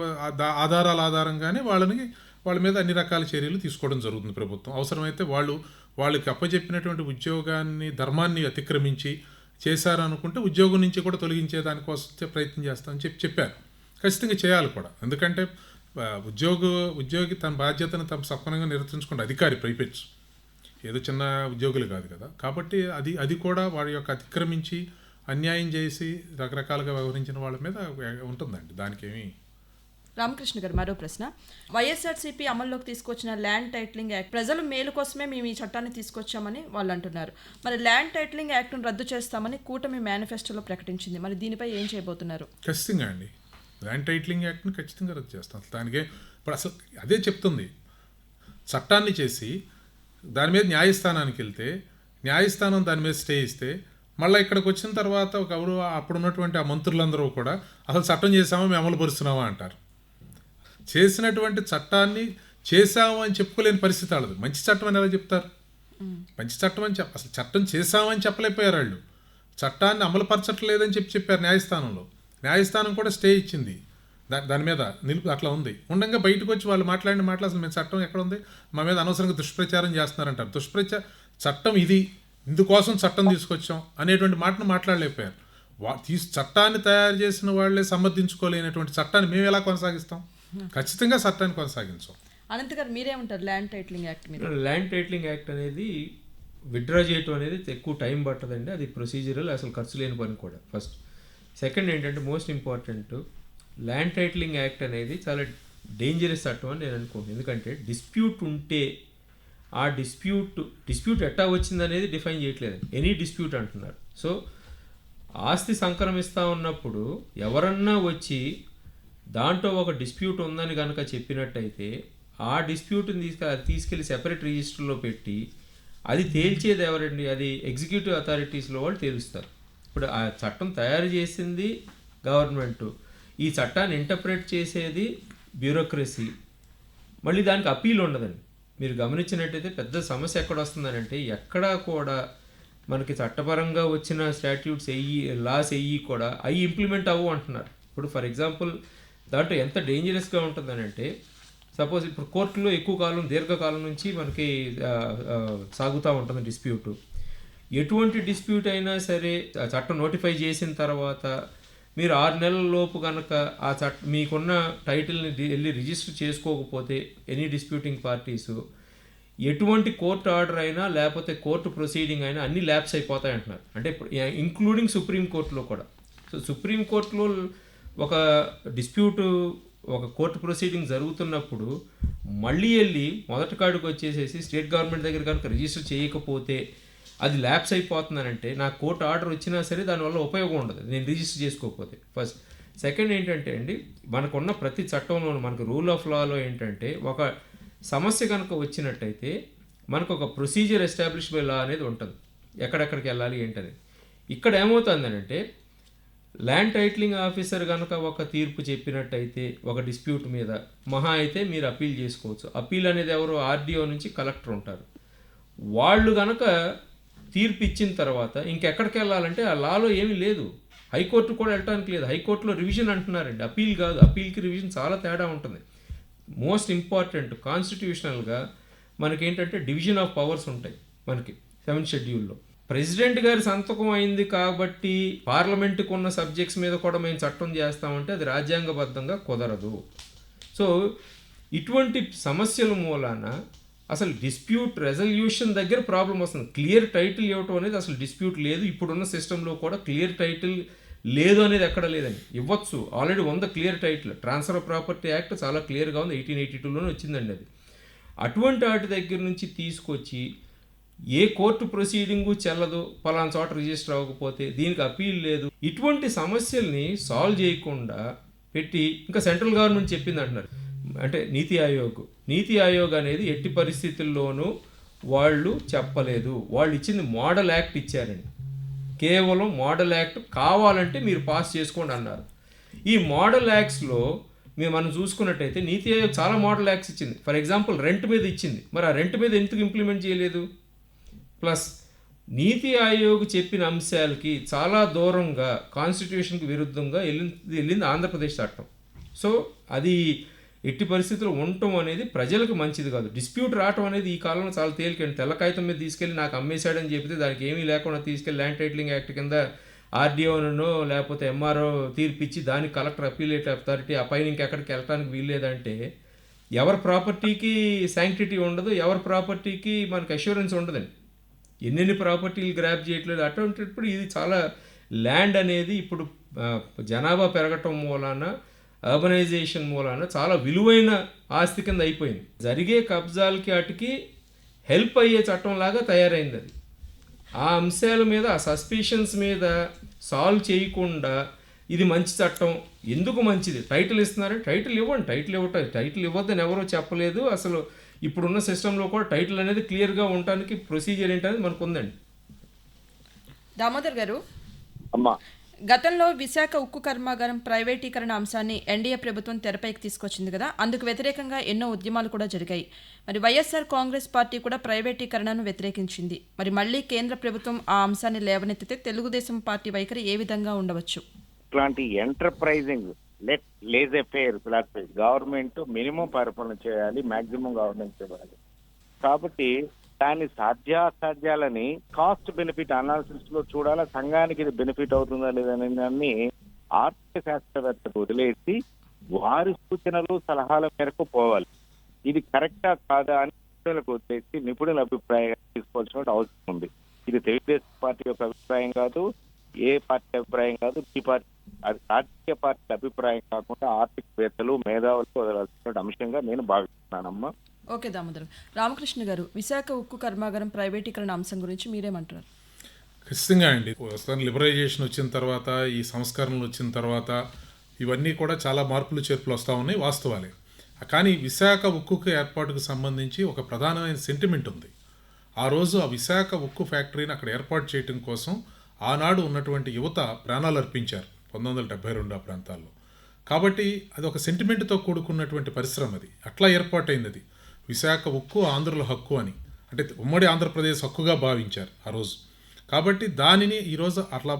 ఆధారాల ఆధారంగానే వాళ్ళ మీద అన్ని రకాల చర్యలు తీసుకోవడం జరుగుతుంది ప్రభుత్వం. అవసరమైతే వాళ్ళు వాళ్ళకి అప్పచెప్పినటువంటి ఉద్యోగాన్ని ధర్మాన్ని అతిక్రమించి చేశారనుకుంటే ఉద్యోగం నుంచి కూడా తొలగించే దానికోసం ప్రయత్నం చేస్తామని చెప్పారు. ఖచ్చితంగా చేయాలి కూడా. ఎందుకంటే ఉద్యోగి తన బాధ్యతను తమ సఫలంగా నిర్వర్తించుకునే అధికారి పైపెచ్చు, ఏదో చిన్న ఉద్యోగులు కాదు కదా. కాబట్టి అది కూడా వారి యొక్క అతిక్రమించి అన్యాయం చేసి రకరకాలుగా వ్యవహరించిన వాళ్ళ మీద ఉంటుందండి. దానికేమి. రామకృష్ణ గారు, మరో ప్రశ్న. వైఎస్ఆర్సీపీ అమల్లోకి తీసుకొచ్చిన ల్యాండ్ టైటిలింగ్ యాక్ట్ ప్రజల మేలు కోసమే మేము ఈ చట్టాన్ని తీసుకొచ్చామని వాళ్ళు అంటున్నారు. మరి ల్యాండ్ టైటిలింగ్ యాక్ట్ను రద్దు చేస్తామని కూటమి మేనిఫెస్టోలో ప్రకటించింది. మరి దీనిపై ఏం చేయబోతున్నారు? ఖచ్చితంగా అండి, ల్యాండ్ టైటిలింగ్ యాక్ట్ని ఖచ్చితంగా రద్దు చేస్తాం. దానికే ఇప్పుడు అసలు అదే చెప్తుంది. చట్టాన్ని చేసి దాని మీద న్యాయస్థానానికి వెళ్తే న్యాయస్థానం దాని మీద స్టే ఇస్తే మళ్ళీ ఇక్కడికి వచ్చిన తర్వాత ఎవరు అప్పుడున్నటువంటి ఆ మంత్రులందరూ కూడా అసలు చట్టం చేసామా మేము అమలు పరుస్తున్నామా అంటారు. చేసినటువంటి చట్టాన్ని చేసాము అని చెప్పుకోలేని పరిస్థితి వాళ్ళది. మంచి చట్టం అని ఎలా చెప్తారు? మంచి చట్టం అని అసలు చట్టం చేసామని చెప్పలేకపోయారు వాళ్ళు. చట్టాన్ని అమలుపరచట్లేదని చెప్పారు న్యాయస్థానంలో. న్యాయస్థానం కూడా స్టే ఇచ్చింది దాని మీద అట్లా ఉంది. ఉండగా బయటకు వచ్చి వాళ్ళు మాట్లాడిన మాటలు అసలు మేము చట్టం ఎక్కడ ఉంది, మా మీద అనవసరంగా దుష్ప్రచారం చేస్తున్నారంటారు. చట్టం ఇది, ఇందుకోసం చట్టం తీసుకొచ్చాం అనేటువంటి మాటను మాట్లాడలేకపోయారు. చట్టాన్ని తయారు చేసిన వాళ్ళే సమర్థించుకోలేనటువంటి చట్టాన్ని మేము ఎలా కొనసాగిస్తాం? ఖచ్చితంగా చట్టాన్ని కొనసాగించాం. అనంత్ గారు, మీరేమంటారు ల్యాండ్ టైటిలింగ్ యాక్ట్ మీద? ల్యాండ్ టైటిలింగ్ యాక్ట్ అనేది విత్డ్రా చేయటం అనేది ఎక్కువ టైం పట్టదండి. అది ప్రొసీజరల్, అసలు ఖర్చు లేని పని కూడా. ఫస్ట్. సెకండ్ ఏంటంటే most important, land titling act అనేది చాలా డేంజరస్ చట్టం అని నేను అనుకుంటున్నాను. ఎందుకంటే డిస్ప్యూట్ ఉంటే ఆ డిస్ప్యూట్ ఎట్టా వచ్చిందనేది డిఫైన్ చేయట్లేదు. ఎనీ డిస్ప్యూట్ అంటున్నారు. సో ఆస్తి సంక్రమిస్తూ ఉన్నప్పుడు ఎవరన్నా వచ్చి దాంట్లో ఒక డిస్ప్యూట్ ఉందని కనుక చెప్పినట్టయితే ఆ డిస్ప్యూట్ని తీసుకెళ్ళి సెపరేట్ రిజిస్టర్లో పెట్టి అది తేల్చేది ఎవరండి? అది ఎగ్జిక్యూటివ్ అథారిటీస్లో వాళ్ళు తేలుస్తారు. ఇప్పుడు ఆ చట్టం తయారు చేసింది గవర్నమెంటు, ఈ చట్టాన్ని ఇంటర్ప్రెట్ చేసేది బ్యూరోక్రసీ, మళ్ళీ దానికి అప్పీల్ ఉండదండి. మీరు గమనించినట్టయితే పెద్ద సమస్య ఎక్కడ వస్తుందనంటే ఎక్కడా కూడా మనకి చట్టపరంగా వచ్చిన స్టాట్యూట్స్ లాస్ కూడా అవి ఇంప్లిమెంట్ అవ్వు అంటున్నారు. ఇప్పుడు ఫర్ ఎగ్జాంపుల్ దాంట్లో ఎంత డేంజరస్గా ఉంటుందనంటే, సపోజ్ ఇప్పుడు కోర్టులో ఎక్కువ కాలం దీర్ఘకాలం నుంచి మనకి సాగుతూ ఉంటుంది డిస్ప్యూటు. ఎటువంటి డిస్ప్యూట్ అయినా సరే చట్టం నోటిఫై చేసిన తర్వాత మీరు 6 నెలల లోపు కనుక ఆ మీకున్న టైటిల్ని వెళ్ళి రిజిస్టర్ చేసుకోకపోతే ఎనీ డిస్ప్యూటింగ్ పార్టీసు ఎటువంటి కోర్టు ఆర్డర్ అయినా లేకపోతే కోర్టు ప్రొసీడింగ్ అయినా అన్నీ ల్యాప్స్ అయిపోతాయి అంటున్నారు. అంటే ఇప్పుడు ఇంక్లూడింగ్ సుప్రీంకోర్టులో కూడా. సో సుప్రీంకోర్టులో ఒక డిస్ప్యూటు, ఒక కోర్టు ప్రొసీడింగ్ జరుగుతున్నప్పుడు మళ్ళీ వెళ్ళి మొదటి కాడికి వచ్చేసేసి స్టేట్ గవర్నమెంట్ దగ్గర కనుక రిజిస్టర్ చేయకపోతే అది ల్యాప్స్ అయిపోతుందనంటే నాకు కోర్టు ఆర్డర్ వచ్చినా సరే దానివల్ల ఉపయోగం ఉండదు నేను రిజిస్టర్ చేసుకోకపోతే. ఫస్ట్. సెకండ్ ఏంటంటే అండి, మనకున్న ప్రతి చట్టంలోనూ మనకు రూల్ ఆఫ్ లాలో ఏంటంటే ఒక సమస్య కనుక వచ్చినట్టయితే మనకు ఒక ప్రొసీజర్ ఎస్టాబ్లిష్ బై లా అనేది ఉంటుంది, ఎక్కడెక్కడికి వెళ్ళాలి ఏంటనేది. ఇక్కడ ఏమవుతుందనంటే ల్యాండ్ టైటిలింగ్ ఆఫీసర్ కనుక ఒక తీర్పు చెప్పినట్టయితే ఒక డిస్ప్యూట్ మీద మహా అయితే మీరు అప్పీల్ చేసుకోవచ్చు. అప్పీల్ అనేది ఎవరు? ఆర్డీఓ నుంచి కలెక్టర్ ఉంటారు. వాళ్ళు కనుక తీర్పు ఇచ్చిన తర్వాత ఇంకెక్కడికి వెళ్ళాలంటే ఆ లాలో ఏమీ లేదు. హైకోర్టు కూడా వెళ్ళడానికి లేదు. హైకోర్టులో రివిజన్ అంటున్నారండి, అప్పీల్ కాదు. అప్పీల్కి రివిజన్ చాలా తేడా ఉంటుంది. మోస్ట్ ఇంపార్టెంట్ కాన్స్టిట్యూషనల్గా మనకేంటంటే డివిజన్ ఆఫ్ పవర్స్ ఉంటాయి మనకి 7th షెడ్యూల్లో. ప్రెసిడెంట్ గారి సంతకం అయింది కాబట్టి పార్లమెంటుకు ఉన్న సబ్జెక్ట్స్ మీద కూడా మేము చట్టం చేస్తామంటే అది రాజ్యాంగబద్ధంగా కుదరదు. సో ఇటువంటి సమస్యల మూలాన అసలు డిస్ప్యూట్ రెజల్యూషన్ దగ్గర ప్రాబ్లం వస్తుంది. క్లియర్ టైటిల్ ఇవ్వటం అనేది అసలు డిస్ప్యూట్ లేదు. ఇప్పుడున్న సిస్టంలో కూడా క్లియర్ టైటిల్ లేదు అనేది ఎక్కడ లేదండి. ఇవ్వచ్చు, ఆల్రెడీ ఉంది clear title. Transfer of property act చాలా క్లియర్గా ఉంది, 1882లోనే వచ్చిందండి అది. అటువంటి వాటి దగ్గర నుంచి తీసుకొచ్చి ఏ కోర్టు ప్రొసీడింగు చెల్లదు, పలానా చోట రిజిస్టర్ అవ్వకపోతే దీనికి అప్పీల్ లేదు, ఇటువంటి సమస్యల్ని సాల్వ్ చేయకుండా పెట్టి ఇంకా సెంట్రల్ గవర్నమెంట్ చెప్పింది అంటున్నారు. అంటే నీతి ఆయోగ్ అనేది ఎట్టి పరిస్థితుల్లోనూ వాళ్ళు చెప్పలేదు. వాళ్ళు ఇచ్చింది మోడల్ యాక్ట్ ఇచ్చారండి. కేవలం మోడల్ యాక్ట్ కావాలంటే మీరు పాస్ చేసుకోండి అన్నారు. ఈ మోడల్ యాక్ట్స్లో మనం చూసుకున్నట్టయితే నీతి ఆయోగ్ చాలా మోడల్ యాక్ట్స్ ఇచ్చింది. ఫర్ ఎగ్జాంపుల్ రెంట్ మీద ఇచ్చింది, మరి ఆ రెంట్ మీద ఎందుకు ఇంప్లిమెంట్ చేయలేదు? ప్లస్ నీతి ఆయోగ్ చెప్పిన అంశాలకి చాలా దూరంగా కాన్స్టిట్యూషన్కి విరుద్ధంగా వెళ్ళింది ఆంధ్రప్రదేశ్ చట్టం. సో అది ఎట్టి పరిస్థితుల్లో ఉండటం అనేది ప్రజలకు మంచిది కాదు. డిస్ప్యూట్ రావటం అనేది ఈ కాలంలో చాలా తేలికండి. తెల్ల కాగితం మీద తీసుకెళ్ళి నాకు అమ్మేశాడని చెప్తే దానికి ఏమీ లేకుండా తీసుకెళ్ళి ల్యాండ్ టైటిలింగ్ యాక్ట్ కింద ఆర్డీఓనో లేకపోతే ఎంఆర్ఓ తీర్పిచ్చి దానికి కలెక్టర్ అప్పీలేట్ అథారిటీ ఆ పైన ఇంకెక్కడికి వెళ్ళడానికి వీల్లేదంటే ఎవరి ప్రాపర్టీకి శాంక్టిటీ ఉండదు, ఎవరి ప్రాపర్టీకి మనకు అష్యూరెన్స్ ఉండదండి. ఎన్నెన్ని ప్రాపర్టీలు గ్రాప్ చేయట్లేదు. అటువంటిప్పుడు ఇది చాలా ల్యాండ్ అనేది ఇప్పుడు జనాభా పెరగటం మూలాన అర్బనైజేషన్ మూలాన చాలా విలువైన ఆస్తి కింద అయిపోయింది. జరిగే కబ్జాలకి వాటికి హెల్ప్ అయ్యే చట్టం లాగా తయారైంది అది. ఆ అంశాల మీద ఆ సస్పిషన్స్ మీద సాల్వ్ చేయకుండా ఇది మంచి చట్టం ఎందుకు మంచిది టైటిల్ ఇస్తున్నారంటే టైటిల్ ఇవ్వండి, టైటిల్ ఇవ్వద్దని ఎవరో చెప్పలేదు. అసలు ఇప్పుడున్న సిస్టంలో కూడా టైటిల్ అనేది క్లియర్గా ఉండటానికి ప్రొసీజర్ ఏంటనేది మనకు ఉందండి. దామోదర్ గారు, అమ్మా, గతంలో విశాఖ ఉక్కు కర్మాగారం ప్రైవేటీకరణ అంశాన్ని ఎన్డీఏ ప్రభుత్వం తెరపైకి తీసుకొచ్చింది కదా, అందుకు వ్యతిరేకంగా ఎన్నో ఉద్యమాలు కూడా జరిగాయి. మరి వైఎస్ఆర్ కాంగ్రెస్ పార్టీ కూడా ప్రైవేటీకరణను వ్యతిరేకించింది. మరి మళ్ళీ కేంద్ర ప్రభుత్వం ఆ అంశాన్ని లేవనెత్తితే తెలుగుదేశం పార్టీ వైఖరి ఏ విధంగా ఉండవచ్చు? ఇట్లాంటి enterprising laissez faire philosophy government minimum పరిపాలన చేయాలి, మాక్సిమం గవర్నెన్స్ చేయాలి. కాబట్టి దాని సాధ్యాసాధ్యాలని కాస్ట్ బెనిఫిట్ అనాలిసిస్ లో చూడాలా, సంఘానికి ఇది బెనిఫిట్ అవుతుందా లేదనే దాన్ని ఆర్థిక శాస్త్రవేత్తకు వదిలేసి వారి సూచనలు సలహాల మేరకు పోవాలి. ఇది కరెక్టా కాదా అని నిపుణులకు వదిలేసి నిపుణుల అభిప్రాయం తీసుకోవాల్సిన అవసరం ఉంది. ఇది తెలుగుదేశం పార్టీ యొక్క అభిప్రాయం కాదు, ఏ పార్టీ అభిప్రాయం కాదు, ఈ పార్టీ అది రాజకీయ పార్టీ అభిప్రాయం కాకుండా ఆర్థికవేత్తలు మేధావులకు వదలాల్సిన అంశంగా నేను భావిస్తున్నానమ్మా. ఓకే దామోదర్. రామకృష్ణ గారు, విశాఖ ఉక్కు కర్మాగారం ప్రైవేటీకరణ అంశం గురించి మీరేమంటారు? ఖచ్చితంగా అండి. లిబరలైజేషన్ వచ్చిన తర్వాత, ఈ సంస్కరణలు వచ్చిన తర్వాత ఇవన్నీ కూడా చాలా మార్పులు చేర్పులు వస్తూ ఉన్నాయి, వాస్తవాలే. కానీ విశాఖ ఉక్కుకి ఏర్పాటుకు సంబంధించి ఒక ప్రధానమైన సెంటిమెంట్ ఉంది. ఆ రోజు ఆ విశాఖ ఉక్కు ఫ్యాక్టరీని అక్కడ ఏర్పాటు చేయడం కోసం ఆనాడు ఉన్నటువంటి యువత ప్రాణాలు అర్పించారు 1972 ఆ ప్రాంతాల్లో. కాబట్టి అది ఒక సెంటిమెంట్తో కూడుకున్నటువంటి పరిశ్రమ. అది అట్లా ఏర్పాటైంది. అది విశాఖ ఉక్కు ఆంధ్రుల హక్కు అని, అంటే ఉమ్మడి ఆంధ్రప్రదేశ్ హక్కుగా భావించారు ఆ రోజు. కాబట్టి దానిని ఈరోజు అట్లా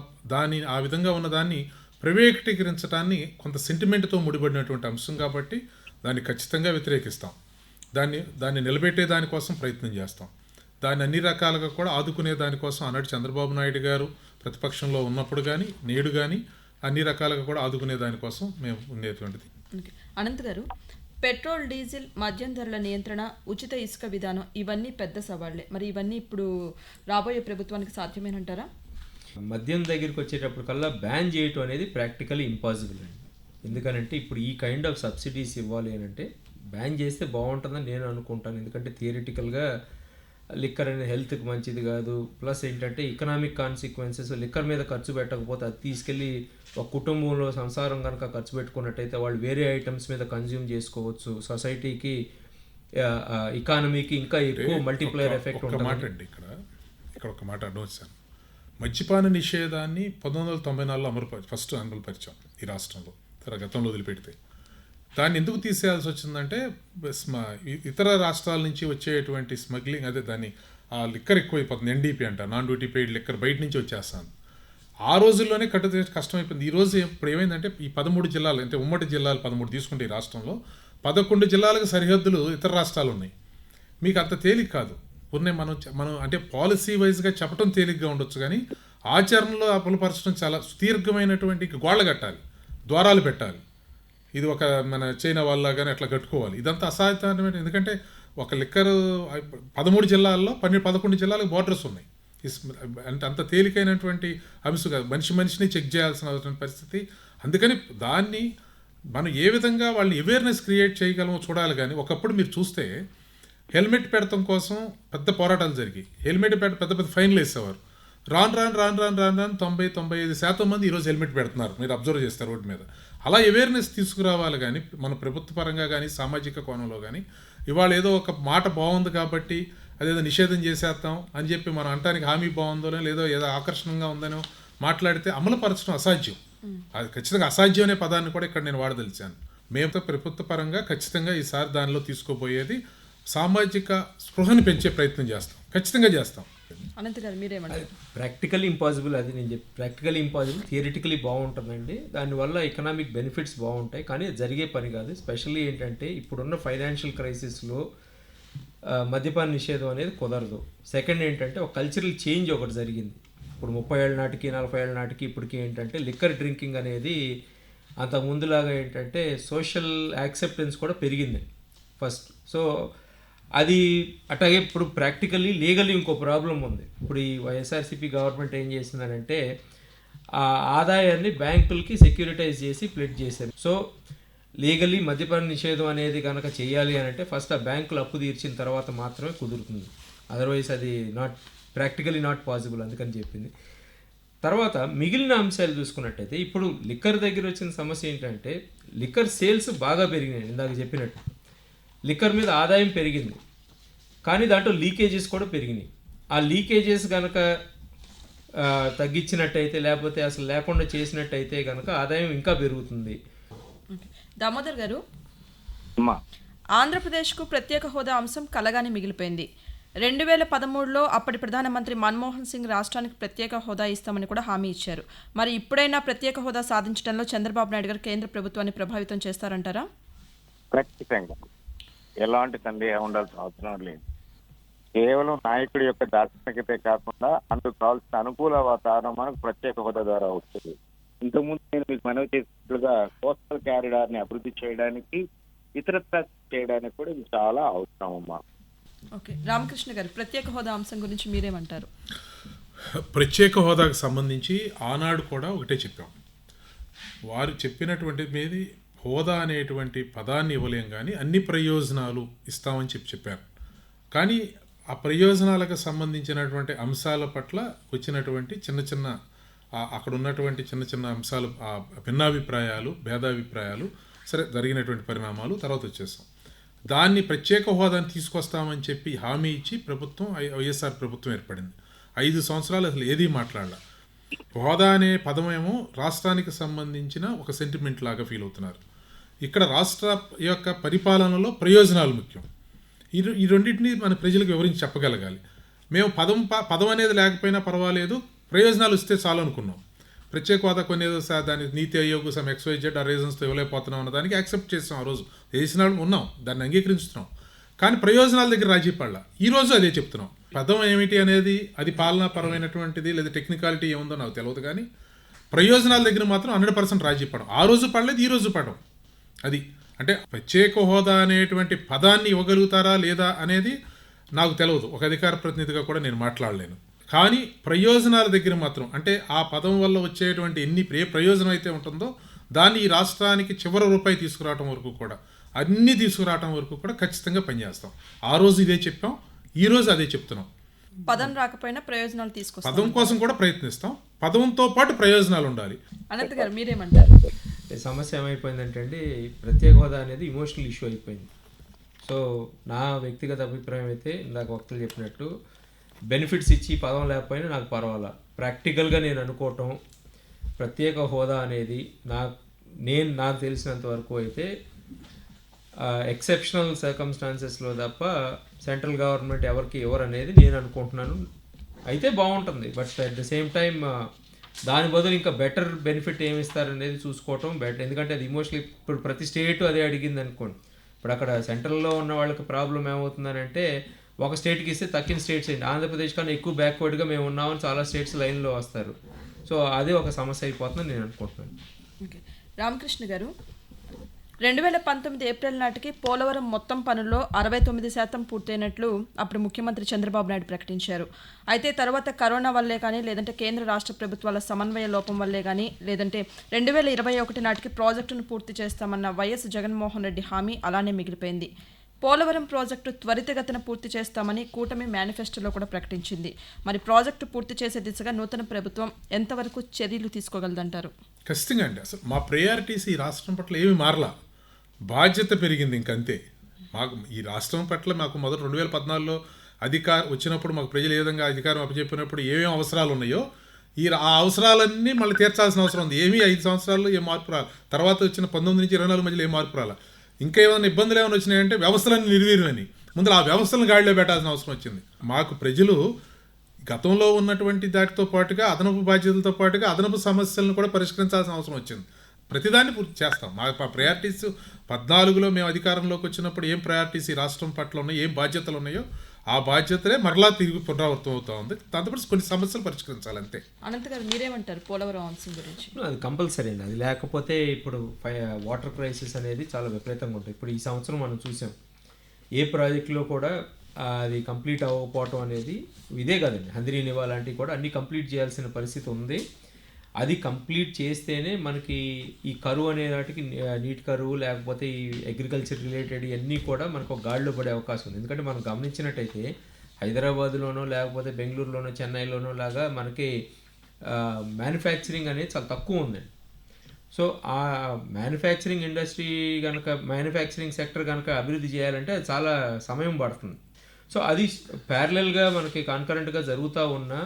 ఆ విధంగా ఉన్నదాన్ని ప్రైవేటీకరించడాన్ని కొంత సెంటిమెంట్తో ముడిపడినటువంటి అంశం కాబట్టి దాన్ని ఖచ్చితంగా వ్యతిరేకిస్తాం. దాన్ని నిలబెట్టే దానికోసం ప్రయత్నం చేస్తాం. దాన్ని అన్ని రకాలుగా కూడా ఆదుకునే దానికోసం ఆనాడు చంద్రబాబు నాయుడు గారు ప్రతిపక్షంలో ఉన్నప్పుడు కానీ నేడు కానీ అన్ని రకాలుగా కూడా ఆదుకునే దానికోసం మేము ఉండేటువంటిది. అనంత్ గారు, పెట్రోల్, డీజిల్, మద్యం ధరల నియంత్రణ, ఉచిత ఇసుక విధానం ఇవన్నీ పెద్ద సవాళ్లే. మరి ఇవన్నీ ఇప్పుడు రాబోయే ప్రభుత్వానికి సాధ్యమేనంటారా? మద్యం దగ్గరికి వచ్చేటప్పుడు కల్లా బ్యాన్ చేయటం అనేది ప్రాక్టికల్లీ ఇంపాసిబుల్ అండి. ఎందుకనంటే ఇప్పుడు ఈ కైండ్ ఆఫ్ సబ్సిడీస్ ఇవ్వాలి అని అంటే బ్యాన్ చేస్తే బాగుంటుందని నేను అనుకుంటాను. ఎందుకంటే థియరిటికల్గా లిక్కర్ అనేది హెల్త్కి మంచిది కాదు. ప్లస్ ఏంటంటే ఎకనామిక్ కాన్సిక్వెన్సెస్, లిక్కర్ మీద ఖర్చు పెట్టకపోతే అది తీసుకెళ్ళి ఒక కుటుంబంలో సంసారం కనుక ఖర్చు పెట్టుకున్నట్టయితే వాళ్ళు వేరే ఐటమ్స్ మీద కన్జ్యూమ్ చేసుకోవచ్చు. సొసైటీకి, ఎకానమీకి ఇంకా ఎక్కువ మల్టిప్లైయర్ ఎఫెక్ట్ ఉంటుంది. మాట అండి, ఇక్కడ ఒక మాట అడ్డొచ్చాను. మద్యపాన నిషేధాన్ని 1994లో ఫస్ట్ అమలుపరిచాం ఈ రాష్ట్రంలో, గతంలో వదిలిపెడితే. దాన్ని ఎందుకు తీసేయాల్సి వచ్చిందంటే ఇతర రాష్ట్రాల నుంచి వచ్చేటువంటి స్మగ్లింగ్, అదే దాన్ని ఆ లిక్కర్ ఎక్కువైపోతుంది, ఎన్డీపీ అంట, నాన్ డ్యూటీ పెయిడ్ లిక్కర్ బయట నుంచి వచ్చేస్తాను. ఆ రోజుల్లోనే కష్టమైపోయింది. ఈ రోజు ఇప్పుడు ఏమైందంటే ఈ 13 జిల్లాలు, అంటే ఉమ్మడి జిల్లాలు 13 తీసుకుంటే ఈ రాష్ట్రంలో 11 జిల్లాలకు సరిహద్దులు ఇతర రాష్ట్రాలు ఉన్నాయి. మీకు అంత తేలిక కాదు. ఉన్నాయి మనం అంటే పాలసీ వైజ్గా చెప్పడం తేలిగ్గా ఉండొచ్చు, కానీ ఆచరణలో అమలుపరచడం చాలా సుదీర్ఘమైనటువంటి గోడలు కట్టాలి, ద్వారాలు పెట్టాలి. ఇది ఒక మన చైనా వాళ్ళగానే అట్లా కట్టుకోవాలి. ఇదంతా అసాధ్యమైన, ఎందుకంటే ఒక లిక్కర్ 13 జిల్లాల్లో 11 జిల్లాలకు బోర్డర్స్ ఉన్నాయి. అంటే అంత తేలికైనటువంటి అంశం కాదు, మనిషిని చెక్ చేయాల్సిన పరిస్థితి. అందుకని దాన్ని మనం ఏ విధంగా వాళ్ళని అవేర్నెస్ క్రియేట్ చేయగలమో చూడాలి. కానీ ఒకప్పుడు మీరు చూస్తే హెల్మెట్ పెడతాం కోసం పెద్ద పోరాటాలు జరిగాయి. హెల్మెట్ పెద్ద ఫైన్లు వేసేవారు. రాను 90-95% మంది ఈరోజు హెల్మెట్ పెడుతున్నారు. మీరు అబ్జర్వ్ చేస్తారు రోడ్డు మీద. అలా అవేర్నెస్ తీసుకురావాలి. కానీ మన ప్రభుత్వ పరంగా కానీ సామాజిక కోణంలో కానీ ఇవాళ ఏదో ఒక మాట బాగుంది కాబట్టి అదేదో నిషేధం చేసేస్తాం అని చెప్పి మనం అంటానికి హామీ బాగుందనో లేదో ఏదో ఆకర్షణంగా ఉందనో మాట్లాడితే అమలుపరచడం అసాధ్యం. అది ఖచ్చితంగా అసాధ్యం అనే పదాన్ని కూడా ఇక్కడ నేను వాడదలిచాను. మేము ప్రభుత్వ పరంగా ఖచ్చితంగా ఈసారి దానిలో తీసుకోబోయేది సామాజిక స్పృహని పెంచే ప్రయత్నం చేస్తాం, ఖచ్చితంగా చేస్తాం. అనంత్ గారు మీరేమంటారు? ప్రాక్టికల్లీ ఇంపాసిబుల్, అది నేను చెప్పి ప్రాక్టికల్లీ ఇంపాసిబుల్. థియరిటికలీ బాగుంటుందండి, దానివల్ల ఎకనామిక్ బెనిఫిట్స్ బాగుంటాయి, కానీ అది జరిగే పని కాదు. స్పెషల్లీ ఏంటంటే ఇప్పుడున్న ఫైనాన్షియల్ క్రైసిస్లో మద్యపాన నిషేధం అనేది కుదరదు. సెకండ్ ఏంటంటే ఒక కల్చరల్ చేంజ్ ఒకటి జరిగింది. ఇప్పుడు 30 ఏళ్ళ నాటికి 40 ఏళ్ళ నాటికి ఇప్పటికి ఏంటంటే లిక్కర్ డ్రింకింగ్ అనేది అంత ముందులాగా ఏంటంటే సోషల్ యాక్సెప్టెన్స్ కూడా పెరిగింది ఫస్ట్. సో అది అట్లాగే ఇప్పుడు ప్రాక్టికల్లీ లీగల్లీ ఇంకో ప్రాబ్లం ఉంది. ఇప్పుడు ఈ వైఎస్ఆర్సీపీ గవర్నమెంట్ ఏం చేసిందనంటే ఆ ఆదాయాన్ని బ్యాంకులకి సెక్యూరిటైజ్ చేసి ప్లెడ్జ్ చేశారు. సో లీగల్లీ మద్యపాన నిషేధం అనేది కనుక చేయాలి అని అంటే ఫస్ట్ ఆ బ్యాంకులు అప్పు తీర్చిన తర్వాత మాత్రమే కుదురుతుంది, అదర్వైజ్ అది ప్రాక్టికలీ నాట్ పాసిబుల్, అందుకని చెప్పింది. తర్వాత మిగిలిన అంశాలు చూసుకున్నట్టయితే ఇప్పుడు లిక్కర్ దగ్గర వచ్చిన సమస్య ఏంటంటే లిక్కర్ సేల్స్ బాగా పెరిగినాయి. ఇందాక చెప్పినట్టు లిక్కర్ మీద ఆదాయం పెరిగింది, కానీ దాంట్లో లీకేజెస్ కూడా పెరిగినాయి. ఆ లీకేజెస్ కనుక తగ్గించినట్టయితే లేకపోతే అసలు లేకుండా చేసినట్టయితే కనుక ఆదాయం ఇంకా పెరుగుతుంది. దామోదర్ గారు, ఆంధ్రప్రదేశ్కు ప్రత్యేక హోదా అంశం కలగానే మిగిలిపోయింది. 2013లో అప్పటి ప్రధానమంత్రి మన్మోహన్ సింగ్ రాష్ట్రానికి ప్రత్యేక హోదా ఇస్తామని కూడా హామీ ఇచ్చారు. మరి ఇప్పుడైనా ప్రత్యేక హోదా సాధించడంలో చంద్రబాబు నాయుడు గారు కేంద్ర ప్రభుత్వాన్ని ప్రభావితం చేస్తారంటారా? ఖచ్చితంగా, ఎలాంటి సందేహం ఉండాల్సిన అవసరం లేదు. కేవలం నాయకుడి యొక్క దార్శనికతే కాకుండా అందుకు కావాల్సిన అనుకూల వాతావరణం మనకు ప్రత్యేక హోదా ద్వారా వస్తుంది. ఇంతకుముందు నేను మీకు మనవి చేసినట్లుగా కోస్టల్ క్యారిడార్ ని అభివృద్ధి చేయడానికి, ఇతరత్ర చేయడానికి కూడా ఇది చాలా అవసరం అమ్మా. ఓకే, రామకృష్ణ గారు, ప్రత్యేక హోదా అంశం గురించి మీరేమంటారు? ప్రత్యేక హోదాకు సంబంధించి ఆనాడు కూడా ఒకటే చెప్పాం. వారు చెప్పినటువంటి మీది హోదా అనేటువంటి పదాన్ని ఇవ్వలేం, కానీ అన్ని ప్రయోజనాలు ఇస్తామని చెప్పారు. కానీ ఆ ప్రయోజనాలకు సంబంధించినటువంటి అంశాల పట్ల వచ్చినటువంటి చిన్న అక్కడ ఉన్నటువంటి చిన్న అంశాలు, భిన్నాభిప్రాయాలు, భేదాభిప్రాయాలు, సరే జరిగినటువంటి పరిణామాలు తర్వాత వచ్చేసాం. దాన్ని ప్రత్యేక హోదాని తీసుకొస్తామని చెప్పి హామీ ఇచ్చి ప్రభుత్వం, వైఎస్ఆర్ ప్రభుత్వం ఏర్పడింది. 5 సంవత్సరాలు అసలు ఏదీ మాట్లాడాల. హోదా అనే పదమేమో రాష్ట్రానికి సంబంధించిన ఒక సెంటిమెంట్ లాగా ఫీల్ అవుతున్నారు. ఇక్కడ రాష్ట్ర యొక్క పరిపాలనలో ప్రయోజనాలు ముఖ్యం. ఈ రెండింటినీ మన ప్రజలకు వివరించి చెప్పగలగాలి. మేము పదం అనేది లేకపోయినా పర్వాలేదు, ప్రయోజనాలు వస్తే చాలు అనుకున్నాం. ప్రత్యేక హోదా కొన్ని దాని నీతి ఆయోగ్ సమ్ XYZ ఆ రీజన్స్తో ఇవ్వలేకపోతున్నాం అన్న దానికి యాక్సెప్ట్ చేసాం. ఆ రోజు చేసినాడు ఉన్నాం, దాన్ని అంగీకరించుతున్నాం. కానీ ప్రయోజనాల దగ్గర రాజీ పడలా. ఈరోజు అదే చెప్తున్నాం. పదం ఏమిటి అనేది అది పాలనాపరమైనటువంటిది లేదా టెక్నికాలిటీ ఏముందో నాకు తెలియదు, కానీ ప్రయోజనాల దగ్గర మాత్రం 100% రాజీ పడం. ఆ రోజు పడలేదు, ఈ రోజు పడం. అది అంటే ప్రత్యేక హోదా అనేటువంటి పదాన్ని ఇవ్వగలుగుతారా లేదా అనేది నాకు తెలియదు. ఒక అధికార ప్రతినిధిగా కూడా నేను మాట్లాడలేను. కానీ ప్రయోజనాల దగ్గర మాత్రం, అంటే ఆ పదం వల్ల వచ్చేటువంటి ఏ ప్రయోజనం అయితే ఉంటుందో దాన్ని ఈ రాష్ట్రానికి చివరి రూపాయి తీసుకురావడం వరకు కూడా, అన్నీ తీసుకురావడం వరకు కూడా ఖచ్చితంగా పనిచేస్తాం. ఆ రోజు ఇదే చెప్పాం, ఈ రోజు అదే చెప్తున్నాం. పదం రాకపోయినా ప్రయోజనాలు తీసుకొస్తాం, పదం కోసం కూడా ప్రయత్నిస్తాం. పదంతో పాటు ప్రయోజనాలు ఉండాలి. అనంత్ గారు మీరేమంటారు? సమస్య ఏమైపోయిందంటే అండి, ప్రత్యేక హోదా అనేది ఇమోషనల్ ఇష్యూ అయిపోయింది. సో నా వ్యక్తిగత అభిప్రాయం అయితే ఇందాక వక్తలు చెప్పినట్టు బెనిఫిట్స్ ఇచ్చి పదం లేకపోయినా నాకు పర్వాలా. ప్రాక్టికల్గా నేను అనుకోవటం ప్రత్యేక హోదా అనేది నాకు తెలిసినంత వరకు అయితే ఎక్సెప్షనల్ సర్కమ్స్టాన్సెస్లో తప్ప సెంట్రల్ గవర్నమెంట్ ఎవరికి ఇవ్వరు అనేది నేను అనుకుంటున్నాను. అయితే బాగుంటుంది, but at the same time దాని బదులు ఇంకా బెటర్ బెనిఫిట్ ఏమి ఇస్తారనేది చూసుకోవటం బెటర్. ఎందుకంటే అది ఇమోషనల్, ఇప్పుడు ప్రతి స్టేట్ అదే అడిగింది అనుకోండి. ఇప్పుడు అక్కడ సెంట్రల్లో ఉన్న వాళ్ళకి ప్రాబ్లం ఏమవుతుందనంటే ఒక స్టేట్కి ఇస్తే తక్కిన స్టేట్స్ ఏంటి, ఆంధ్రప్రదేశ్ కన్నా ఎక్కువ బ్యాక్వర్డ్గా మేము ఉన్నామని చాలా స్టేట్స్ లైన్లో వస్తారు. సో అదే ఒక సమస్య అయిపోతుందని నేను అనుకుంటున్నాను. ఓకే, రామకృష్ణ గారు, 2019 ఏప్రిల్ నాటికి పోలవరం మొత్తం పనుల్లో 69% పూర్తయినట్లు అప్పుడు ముఖ్యమంత్రి చంద్రబాబు నాయుడు ప్రకటించారు. అయితే తర్వాత కరోనా వల్లే కానీ, లేదంటే కేంద్ర రాష్ట్ర ప్రభుత్వాల సమన్వయ లోపం వల్లే కానీ, లేదంటే 2021 నాటికి ప్రాజెక్టును పూర్తి చేస్తామన్న వైఎస్ జగన్మోహన్ రెడ్డి హామీ అలానే మిగిలిపోయింది. పోలవరం ప్రాజెక్టు త్వరితగతిన పూర్తి చేస్తామని కూటమి మేనిఫెస్టోలో కూడా ప్రకటించింది. మరి ప్రాజెక్టు పూర్తి చేసే దిశగా నూతన ప్రభుత్వం ఎంతవరకు చర్యలు తీసుకోగలదంటారు? ఖచ్చితంగా అండి. అసలు మా ప్రయారిటీస్ ఈ రాష్ట్రం పట్ల ఏమి మారలా, బాధ్యత పెరిగింది ఇంకంతే. మాకు ఈ రాష్ట్రం పట్ల మాకు మొదటి 2014లో వచ్చినప్పుడు మాకు ప్రజలు ఏ విధంగా అధికారం అప్పచెప్పినప్పుడు ఏమేమి అవసరాలు ఉన్నాయో ఆ అవసరాలన్నీ మళ్ళీ తీర్చాల్సిన అవసరం ఉంది. ఏమీ 5 సంవత్సరాల్లో ఏ మార్పు రాలి, తర్వాత వచ్చిన 19 నుంచి 24 మధ్యలో ఏ మార్పు రాలా. ఇంకా ఏమైనా ఇబ్బందులు ఏమైనా వచ్చినాయంటే వ్యవస్థలన్నీ నిర్వీర్యమని ముందు ఆ వ్యవస్థలను గాడిలో పెట్టాల్సిన అవసరం వచ్చింది. మాకు ప్రజలు గతంలో ఉన్నటువంటి దాటితో పాటుగా అదనపు బాధ్యతలతో పాటుగా అదనపు సమస్యలను కూడా పరిష్కరించాల్సిన అవసరం వచ్చింది. ప్రతిదాన్ని పూర్తి చేస్తాం. మా ప్రయారిటీస్ 14లో మేము అధికారంలోకి వచ్చినప్పుడు ఏం ప్రయారిటీస్ ఈ రాష్ట్రం పట్ల ఉన్నాయో, ఏం బాధ్యతలు ఉన్నాయో ఆ బాధ్యతలే మరలా తిరిగి పునరావృతం అవుతూ ఉంది. దాంతోపాటు కొన్ని సమస్యలు పరిష్కరించాలి అంతే. అనంత్ గారు మీరేమంటారు పోలవరం అంశం గురించి? అది కంపల్సరీ అండి. అది లేకపోతే ఇప్పుడు వాటర్ క్రైసిస్ అనేది చాలా విపరీతంగా ఉంటుంది. ఇప్పుడు ఈ సంవత్సరం మనం చూసాం, ఏ ప్రాజెక్టులో కూడా అది కంప్లీట్ అవ్వకపోవటం అనేది ఇదే కదండి. హంద్రీ నివా లాంటివి కూడా అన్నీ కంప్లీట్ చేయాల్సిన పరిస్థితి ఉంది. అది కంప్లీట్ చేస్తేనే మనకి ఈ కరువు అనే వాటికి నీటి కరువు లేకపోతే ఈ అగ్రికల్చర్ రిలేటెడ్ ఇవన్నీ కూడా మనకు ఒక గాడిలో పడే అవకాశం ఉంది. ఎందుకంటే మనం గమనించినట్టయితే హైదరాబాద్లోనో లేకపోతే బెంగళూరులోనో చెన్నైలోనో లాగా మనకి మ్యానుఫ్యాక్చరింగ్ అనేది చాలా తక్కువ ఉందండి. సో ఆ మ్యానుఫ్యాక్చరింగ్ ఇండస్ట్రీ కనుక మ్యానుఫ్యాక్చరింగ్ సెక్టర్ కనుక అభివృద్ధి చేయాలంటే అది చాలా సమయం పడుతుంది. సో అది ప్యారలల్గా మనకి కాన్కరెంట్గా జరుగుతూ ఉన్నా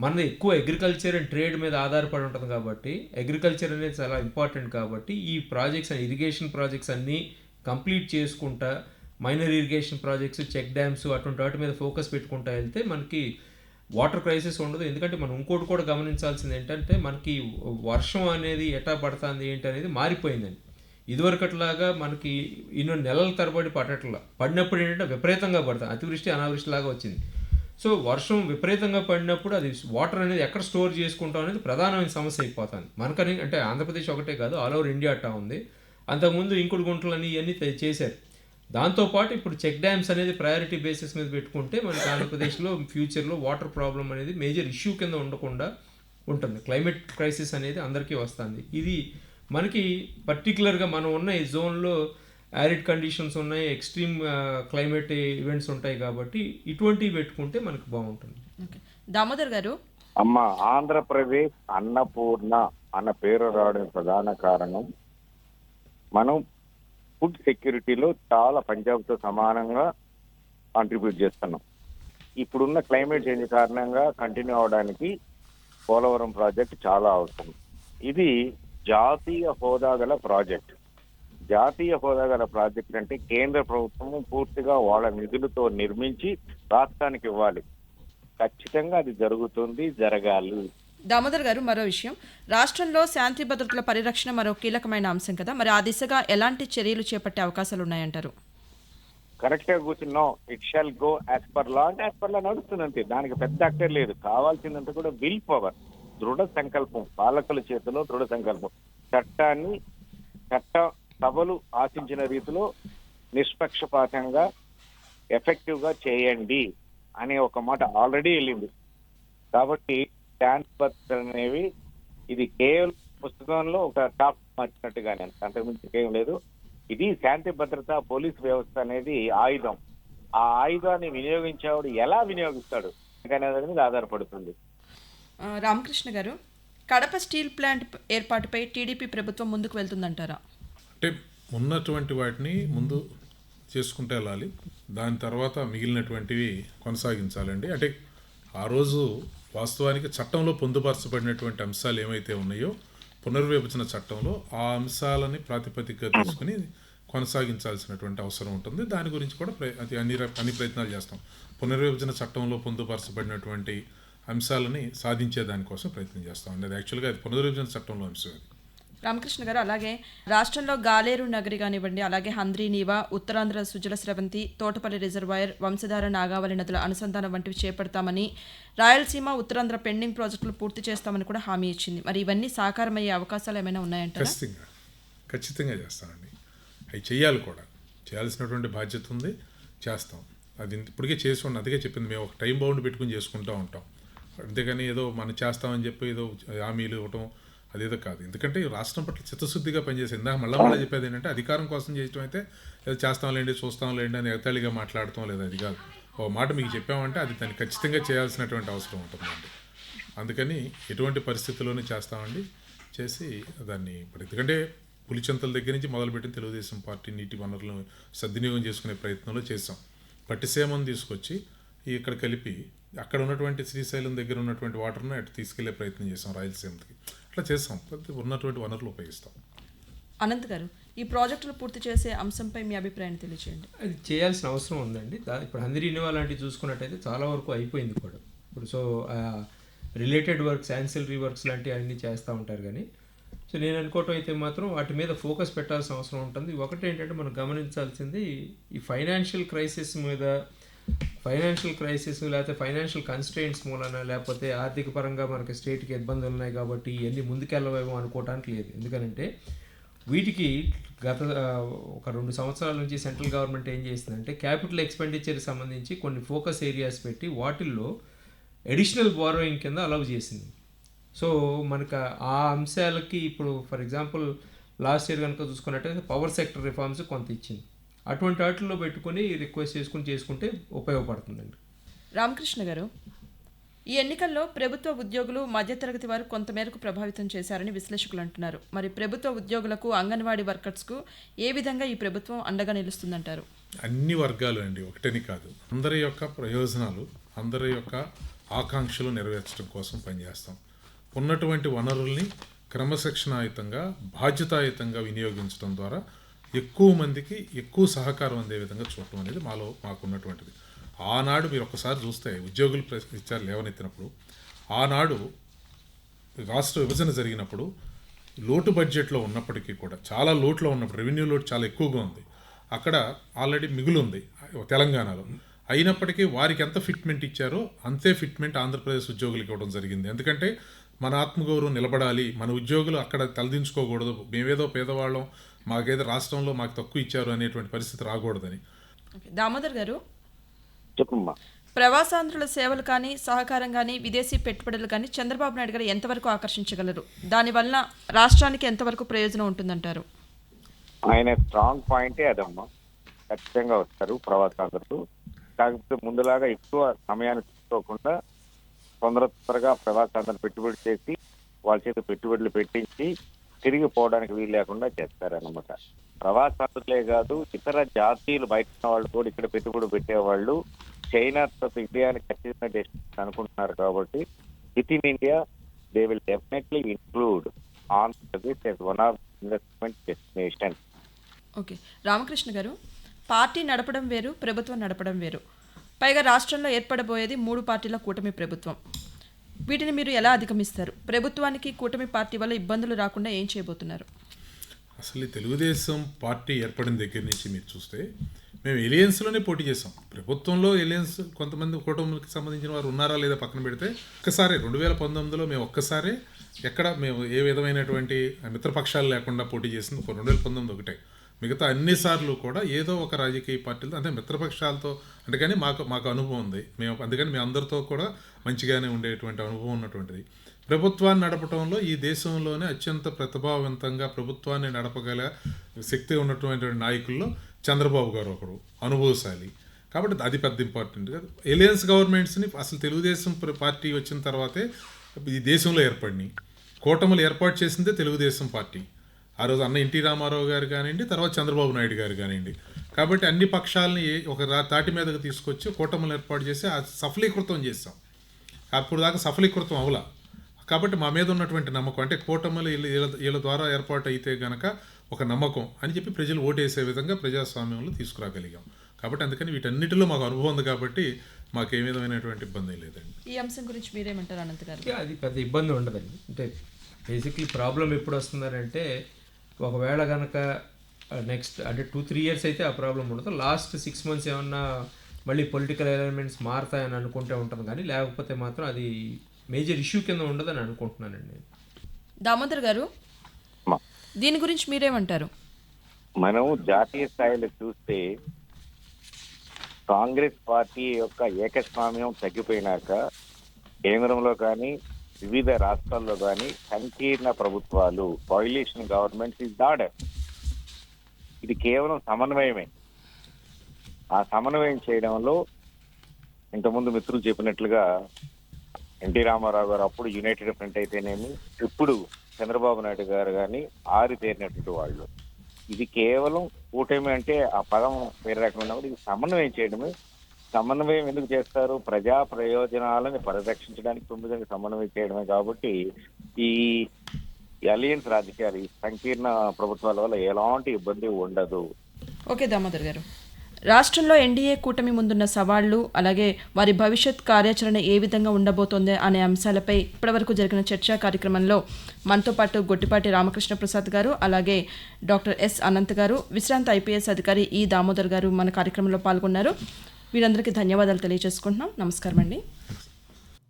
మనది ఎక్కువ అగ్రికల్చర్ అండ్ ట్రేడ్ మీద ఆధారపడి ఉంటుంది కాబట్టి అగ్రికల్చర్ అనేది చాలా ఇంపార్టెంట్ కాబట్టి ఈ ప్రాజెక్ట్స్ ఇరిగేషన్ ప్రాజెక్ట్స్ అన్నీ కంప్లీట్ చేసుకుంటా minor irrigation projects check dams అటువంటి వాటి మీద ఫోకస్ పెట్టుకుంటా వెళ్తే మనకి వాటర్ క్రైసిస్ ఉండదు. ఎందుకంటే మనం ఇంకోటి కూడా గమనించాల్సింది ఏంటంటే మనకి వర్షం అనేది ఎటా పడుతుంది ఏంటి అనేది మారిపోయిందండి. ఇదివరకట్లాగా మనకి ఎన్నో నెలల తరబడి పడినప్పుడు ఏంటంటే విపరీతంగా పడుతుంది, అతివృష్టి అనావృష్టి లాగా వచ్చింది. సో వర్షం విపరీతంగా పడినప్పుడు అది వాటర్ అనేది ఎక్కడ స్టోర్ చేసుకుంటాం అనేది ప్రధానమైన సమస్య అయిపోతుంది మనకని. అంటే ఆంధ్రప్రదేశ్ ఒకటే కాదు, ఆల్ ఓవర్ ఇండియా అట్టా ఉంది. అంతకుముందు ఇంకుడు గుంటలని ఇవన్నీ చేశారు. దాంతోపాటు ఇప్పుడు చెక్ డ్యామ్స్ అనేది ప్రయారిటీ బేసిస్ మీద పెట్టుకుంటే మనకి ఆంధ్రప్రదేశ్లో ఫ్యూచర్లో వాటర్ ప్రాబ్లం అనేది మేజర్ ఇష్యూ కింద ఉండకుండా ఉంటుంది. క్లైమేట్ క్రైసిస్ అనేది అందరికీ వస్తుంది. ఇది మనకి పర్టికులర్గా మనం ఉన్న ఈ జోన్లో యారిడ్ కండిషన్స్ ఉన్నాయి, ఎక్స్ట్రీమ్ క్లైమేట్ ఈవెంట్స్ ఉంటాయి కాబట్టి ఇటువంటివి పెట్టుకుంటే మనకు బాగుంటుంది. దామోదర్ గారు, అమ్మ ఆంధ్రప్రదేశ్ అన్నపూర్ణ అన్న పేరు రావడానికి ప్రధాన కారణం మనం ఫుడ్ సెక్యూరిటీలో చాలా పంజాబ్తో సమానంగా కాంట్రిబ్యూట్ చేస్తున్నాం. ఇప్పుడున్న క్లైమేట్ చేంజ్ కారణంగా కంటిన్యూ అవడానికి పోలవరం ప్రాజెక్ట్ చాలా అవసరం. ఇది జాతీయ హోదా గల ప్రాజెక్ట్. జాతీయ హోదా గల ప్రాజెక్ట్ అంటే కేంద్ర ప్రభుత్వం పూర్తిగా వాళ్ళ నిధులతో నిర్మించి రాష్ట్రానికి ఇవ్వాలి. ఖచ్చితంగా అది జరుగుతుంది, జరగాలి. దామోదర్ గారు, మరో విషయం, రాష్ట్రంలో శాంతి భద్రతల పరిరక్షణ మరో కీలకమైన అంశం కదా, మరి ఆ దిశగా ఎలాంటి చర్యలు చేపట్టే అవకాశాలు ఉన్నాయంటారు? కరెక్ట్ గా కూర్చున్నాం. It shall go as per law అంటే యాజ్ పర్ లా నడుస్తుందంతే. దానికి పెద్ద అక్కర్ లేదు. కావాల్సిందంతా కూడా విల్ పవర్, దృఢ సంకల్పం, పాలకుల చేతిలో దృఢ సంకల్పం. చట్టాన్ని చట్ట సభలు ఆశించిన రీతిలో నిష్పక్షపాతంగా ఎఫెక్టివ్ గా చేయండి అనే ఒక మాట ఆల్రెడీ వెళ్ళింది. కాబట్టి శాంతి భద్రత అనేవి ఇది కేవలం పుస్తకంలో ఒక టాప్ మార్చినట్టుగానే, అంతకుమించి ఏం లేదు. ఇది శాంతి భద్రత పోలీస్ వ్యవస్థ అనేది ఆయుధం. ఆ ఆయుధాన్ని వినియోగించేవాడు ఎలా వినియోగిస్తాడు అనేది మీద ఆధారపడుతుంది. రామకృష్ణ గారు, కడప స్టీల్ ప్లాంట్ ఏర్పాటుపై టీడీపీ ప్రభుత్వం ముందుకు వెళ్తుందంటారా? అంటే ఉన్నటువంటి వాటిని ముందు చేసుకుంటూ వెళ్ళాలి, దాని తర్వాత మిగిలినటువంటివి కొనసాగించాలండి. అంటే ఆ రోజు వాస్తవానికి చట్టంలో పొందుపరచబడినటువంటి అంశాలు ఏమైతే ఉన్నాయో పునర్విభజన చట్టంలో ఆ అంశాలని ప్రాతిపదికగా తీసుకుని కొనసాగించాల్సినటువంటి అవసరం ఉంటుంది. దాని గురించి కూడా అన్ని ప్రయత్నాలు చేస్తాం. పునర్విభజన చట్టంలో పొందుపరచబడినటువంటి అంశాలని సాధించే దానికోసం ప్రయత్నం చేస్తాం అండి. అది యాక్చువల్గా అది పునర్విభజన చట్టంలో అంశం. అది రామకృష్ణ గారు, అలాగే రాష్ట్రంలో గాలేరు నగరి కానివ్వండి, అలాగే హంద్రీ నీవా, ఉత్తరాంధ్ర సుజల స్రవంతి, తోటపల్లి రిజర్వాయర్, వంశధార నాగావళి నదుల అనుసంధానం వంటివి చేపడతామని, రాయలసీమ ఉత్తరాంధ్ర పెండింగ్ ప్రాజెక్టులు పూర్తి చేస్తామని కూడా హామీ ఇచ్చింది. మరి ఇవన్నీ సాకారమయ్యే అవకాశాలు ఏమైనా ఉన్నాయంటారా? ఖచ్చితంగా చేస్తామండి. అవి చేయాలి కూడా, చేయాల్సినటువంటి బాధ్యత ఉంది, చేస్తాం. అది ఇప్పటికే చేసి ఉన్నాం. అందుకే చెప్పింది, మేము ఒక టైం బౌండ్ పెట్టుకుని చేసుకుంటూ ఉంటాం. అంతేగాని ఏదో మనం చేస్తామని చెప్పి ఏదో హామీలు ఇవ్వటం అదేదో కాదు. ఎందుకంటే రాష్ట్రం పట్ల చిత్తశుద్ధిగా పనిచేసి, ఇందాక మళ్ళీ చెప్పేది ఏంటంటే అధికారం కోసం చేయటం అయితే ఏదో చేస్తాంలేండి చూస్తాంలేండి అని ఎగతాళిగా మాట్లాడటం లేదా, అది కాదు. ఓ మాట మీకు చెప్పామంటే అది దాన్ని ఖచ్చితంగా చేయాల్సినటువంటి అవసరం ఉంటుందండి. అందుకని ఎటువంటి పరిస్థితుల్లోనే చేస్తామండి, చేసి దాన్ని ఇప్పుడు ఎందుకంటే పులిచెంతల దగ్గర నుంచి మొదలుపెట్టిన తెలుగుదేశం పార్టీ నీటి వనరులను సద్వినియోగం చేసుకునే ప్రయత్నంలో చేసాం. పట్టిసీమను తీసుకొచ్చి ఇక్కడ కలిపి అక్కడ ఉన్నటువంటి శ్రీశైలం దగ్గర ఉన్నటువంటి వాటర్ను అటు తీసుకెళ్లే ప్రయత్నం చేసాం రాయలసీమకి. అట్లా చేస్తాం, ఉన్నటువంటి వనరులు ఉపయోగిస్తాం. అనంత్ గారు, ఈ ప్రాజెక్టులు పూర్తి చేసే అంశంపై మీ అభిప్రాయం తెలియజేయండి. అది చేయాల్సిన అవసరం ఉందండి. ఇప్పుడు హంద్రీ నివా లాంటివి చూసుకున్నట్టయితే చాలా వరకు అయిపోయింది కూడా. ఇప్పుడు so related works, ancillary works లాంటివి అన్నీ చేస్తూ ఉంటారు. కానీ సో నేను అనుకోవటం అయితే మాత్రం వాటి మీద ఫోకస్ పెట్టాల్సిన అవసరం ఉంటుంది. ఒకటి ఏంటంటే మనం గమనించాల్సింది ఈ ఫైనాన్షియల్ క్రైసిస్ లేకపోతే ఫైనాన్షియల్ కన్స్ట్రెయింట్స్ మూలన, లేకపోతే ఆర్థిక పరంగా మనకి స్టేట్కి ఇబ్బందులు ఉన్నాయి కాబట్టి ఇవన్నీ ముందుకెళ్ళవేమో అనుకోవడానికి లేదు. ఎందుకంటే వీటికి గత ఒక 2 సంవత్సరాల నుంచి సెంట్రల్ గవర్నమెంట్ ఏం చేసిందంటే క్యాపిటల్ ఎక్స్పెండిచర్ సంబంధించి కొన్ని ఫోకస్ ఏరియాస్ పెట్టి వాటిల్లో అడిషనల్ బారోయింగ్ కింద అలౌ చేసింది. సో మనకు ఆ అంశాలకి ఇప్పుడు ఫర్ ఎగ్జాంపుల్ లాస్ట్ ఇయర్ కనుక చూసుకున్నట్టయితే పవర్ సెక్టర్ రిఫార్మ్స్ కొంత ఇచ్చింది. అటువంటి వాటిల్లో పెట్టుకొని రిక్వెస్ట్ చేసుకుంటే ఉపయోగపడుతుందండి. రామకృష్ణ గారు, ఈ ఎన్నికల్లో ప్రభుత్వ ఉద్యోగులు, మధ్యతరగతి వారు కొంతమేరకు ప్రభావితం చేశారని విశ్లేషకులు అంటున్నారు. మరి ప్రభుత్వ ఉద్యోగులకు, అంగన్వాడీ వర్కర్స్కు ఏ విధంగా ఈ ప్రభుత్వం అండగా నిలుస్తుందంటారు? అన్ని వర్గాలు అండి, ఒకటని కాదు. అందరి యొక్క ప్రయోజనాలు, అందరి యొక్క ఆకాంక్షలు నెరవేర్చడం కోసం పనిచేస్తాం. ఉన్నటువంటి వనరుల్ని క్రమశిక్షణాయుతంగా, బాధ్యతాయుతంగా వినియోగించడం ద్వారా ఎక్కువ మందికి ఎక్కువ సహకారం అందే విధంగా చూడటం అనేది మాకున్నటువంటిది. ఆనాడు మీరు ఒక్కసారి చూస్తే ఉద్యోగులు విచారాలు లేవనెత్తినప్పుడు, ఆనాడు రాష్ట్ర విభజన జరిగినప్పుడు లోటు బడ్జెట్లో ఉన్నప్పటికీ కూడా, చాలా లోటులో ఉన్నప్పుడు, రెవెన్యూ లోటు చాలా ఎక్కువగా ఉంది, అక్కడ ఆల్రెడీ మిగులు ఉంది తెలంగాణలో. అయినప్పటికీ వారికి ఎంత ఫిట్మెంట్ ఇచ్చారో అంతే ఫిట్మెంట్ ఆంధ్రప్రదేశ్ ఉద్యోగులకు ఇవ్వడం జరిగింది. ఎందుకంటే మన ఆత్మగౌరవం నిలబడాలి, మన ఉద్యోగులు అక్కడ తలదించుకోకూడదు, మేమేదో పేదవాళ్ళం, మాకేదో రాష్ట్రంలో మాకు తక్కువ ఇచ్చారు అనేటువంటి పరిస్థితి రాకూడదని. దామోదర్ గారు, చెప్పమ్మా. ప్రవాసాంధ్రుల సేవలు కానీ, సహకారం కానీ, విదేశీ పెట్టుబడులు కానీ చంద్రబాబు నాయుడు గారు ఎంతవరకు ఆకర్షించగలరు? దానివల్ల రాష్ట్రానికి ఎంతవరకు ప్రయోజనం ఉంటుందంటారు? ఆయన స్ట్రాంగ్ పాయింటే అదమ్మా. ఖచ్చితంగా వస్తారు ప్రవాసాంధ్రులు. కాకపోతే ముందులాగా ఎక్కువ సమయాన్ని తీసుకోకుండా తొందరగా ప్రవాసాంధ్రులు పెట్టుబడి చేసి వాళ్ళ చేత పెట్టుబడులు పెట్టించి తిరిగి పోవడానికి వీలు లేకుండా చేస్తారన్నమాట. ప్రవాసాంధ్రులే కాదు, ఇతర జాతీయులు బయట ఉన్న వాళ్ళు కూడా ఇక్కడ పెట్టుబడి పెట్టేవాళ్ళు చైనాతో ఇండియాని ఖచ్చితంగా డెస్టినేషన్ అనుకుంటున్నారు. కాబట్టి with in India they will definitely include Andhra Pradesh as one of investment destination. Okay Ramakrishna గారు, పార్టీ నడపడం వేరు, ప్రభుత్వం నడపడం వేరు. పైగా రాష్ట్రంలో ఏర్పడబోయేది 3 పార్టీల కూటమి ప్రభుత్వం. వీటిని మీరు ఎలా అధిగమిస్తారు? ప్రభుత్వానికి కూటమి పార్టీ వల్ల ఇబ్బందులు రాకుండా ఏం చేయబోతున్నారు? అసలు తెలుగుదేశం పార్టీ ఏర్పడిన దగ్గర నుంచి మీరు చూస్తే మేము ఎలియన్స్లోనే పోటీ చేసాం. ప్రభుత్వంలో ఎలియన్స్ కొంతమంది కూటమికి సంబంధించిన వారు ఉన్నారా లేదా పక్కన పెడితే, ఒక్కసారి 2019లో మేము ఒక్కసారి ఎక్కడ మేము ఏ విధమైనటువంటి మిత్రపక్షాలు లేకుండా పోటీ చేసింది 2019 ఒకటే. మిగతా అన్నిసార్లు కూడా ఏదో ఒక రాజకీయ పార్టీలతో, అంటే మిత్రపక్షాలతో అంటే కానీ మాకు అనుభవం ఉంది. అందుకని మేము అందరితో కూడా మంచిగానే ఉండేటువంటి అనుభవం ఉన్నటువంటిది. ప్రభుత్వాన్ని నడపడంలో ఈ దేశంలోనే అత్యంత ప్రతిభావంతంగా ప్రభుత్వాన్ని నడపగల శక్తి ఉన్నటువంటి నాయకుల్లో చంద్రబాబు గారు ఒకరు, అనుభవశాలి. కాబట్టి అది పెద్ద ఇంపార్టెంట్ కాదు. ఎలియన్స్ గవర్నమెంట్స్ని అసలు తెలుగుదేశం పార్టీ వచ్చిన తర్వాతే ఈ దేశంలో ఏర్పడినాయి. కూటములు ఏర్పాటు చేసిందే తెలుగుదేశం పార్టీ. ఆ రోజు అన్న ఎన్టీ రామారావు గారు కానివ్వండి, తర్వాత చంద్రబాబు నాయుడు గారు కానివ్వండి. కాబట్టి అన్ని పక్షాలని ఒక తాటి మీదకి తీసుకొచ్చి కూటములు ఏర్పాటు చేసి సఫలీకృతం చేస్తాం. అప్పుడు దాకా సఫలీకృతం అవలా. కాబట్టి మా మీద ఉన్నటువంటి నమ్మకం, అంటే కూటములు వీళ్ళ ద్వారా ఏర్పాటు అయితే గనక ఒక నమ్మకం అని చెప్పి ప్రజలు ఓటేసే విధంగా ప్రజాస్వామ్యంలో తీసుకురాగలిగాం. కాబట్టి అందుకని వీటన్నిటిలో మాకు అనుభవం ఉంది కాబట్టి మాకు ఏ విధమైనటువంటి ఇబ్బంది లేదండి. ఈ అంశం గురించి మీరేమంటారు అనంత్ గారు? అది పెద్ద ఇబ్బంది ఉండదండి. అంటే బేసిక్లీ ప్రాబ్లం ఎప్పుడు వస్తుందంటే, ఒకవేళ కనుక నెక్స్ట్ అంటే 2-3 ఇయర్స్ అయితే ఆ ప్రాబ్లం ఉండదు. లాస్ట్ 6 months ఏమన్నా మళ్ళీ పొలిటికల్ ఎలిమెంట్స్ మారుతాయని అనుకుంటే ఉంటుంది, కానీ లేకపోతే మాత్రం అది మేజర్ ఇష్యూ కింద ఉండదని అనుకుంటున్నానండి. దామోదర్ గారు, దీని గురించి మీరేమంటారు? మనం జాతీయ స్థాయిలో చూస్తే కాంగ్రెస్ పార్టీ యొక్క ఏకస్వామ్యం తగ్గిపోయినాక కేంద్రంలో కానీ వివిధ రాష్ట్రాల్లో కానీ సంకీర్ణ ప్రభుత్వాలు, కోalition గవర్నమెంట్స్ ఇస్ ఆర్డర్. ఇది కేవలం సమన్వయమే. ఆ సమన్వయం చేయడంలో ఇంతకుముందు మిత్రులు చెప్పినట్లుగా ఎన్టీ రామారావు గారు అప్పుడు యునైటెడ్ ఫ్రంట్ అయితేనేమి, ఇప్పుడు చంద్రబాబు నాయుడు గారు కానీ ఆరితేరినటువంటి వాళ్ళు. ఇది కేవలం కూటమి అంటే ఆ పదం వేరే రకమైన, ఇది సమన్వయం చేయడమే. సమన్వయం ఎందుకు చేస్తారు? ప్రజా ప్రయోజనాలను పరిరక్షించడానికి 9 సమన్వయం చేయడమే. కాబట్టి ఈ అలియన్స్ రాజకీయాలు, ఈ సంకీర్ణ ప్రభుత్వాల వల్ల ఎలాంటి ఇబ్బంది ఉండదు. ఓకే దామోదర్ గారు, రాష్ట్రంలో ఎన్డీఏ కూటమి ముందున్న సవాళ్లు, అలాగే వారి భవిష్యత్ కార్యాచరణ ఏ విధంగా ఉండబోతోంది అనే అంశాలపై ఇప్పటివరకు జరిగిన చర్చా కార్యక్రమంలో మనతో పాటు గొట్టిపాటి రామకృష్ణ ప్రసాద్ గారు, అలాగే డాక్టర్ ఎస్ అనంత్ గారు, విశ్రాంత ఐపీఎస్ అధికారి ఈ దామోదర్ గారు మన కార్యక్రమంలో పాల్గొన్నారు. వీరందరికీ ధన్యవాదాలు తెలియజేసుకుంటున్నాం. నమస్కారం అండి.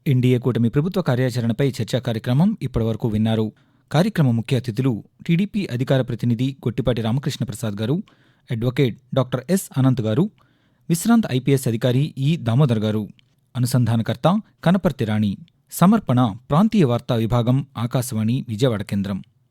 ఎన్డీఏ కూటమి ప్రభుత్వ కార్యాచరణపై చర్చా కార్యక్రమం ఇప్పటివరకు విన్నారు. కార్యక్రమ ముఖ్య అతిథులు టీడీపీ అధికార ప్రతినిధి గొట్టిపాటి రామకృష్ణ ప్రసాద్ గారు, అడ్వకేట్ డాక్టర్ ఎస్ అనంత్ గారు, విశ్రాంత ఐపీఎస్ అధికారి ఈ దామోదర్ గారు. అనుసంధానకర్త కనపర్తి రాణి. సమర్పణ ప్రాంతీయ వార్తా విభాగం, ఆకాశవాణి విజయవాడ కేంద్రం.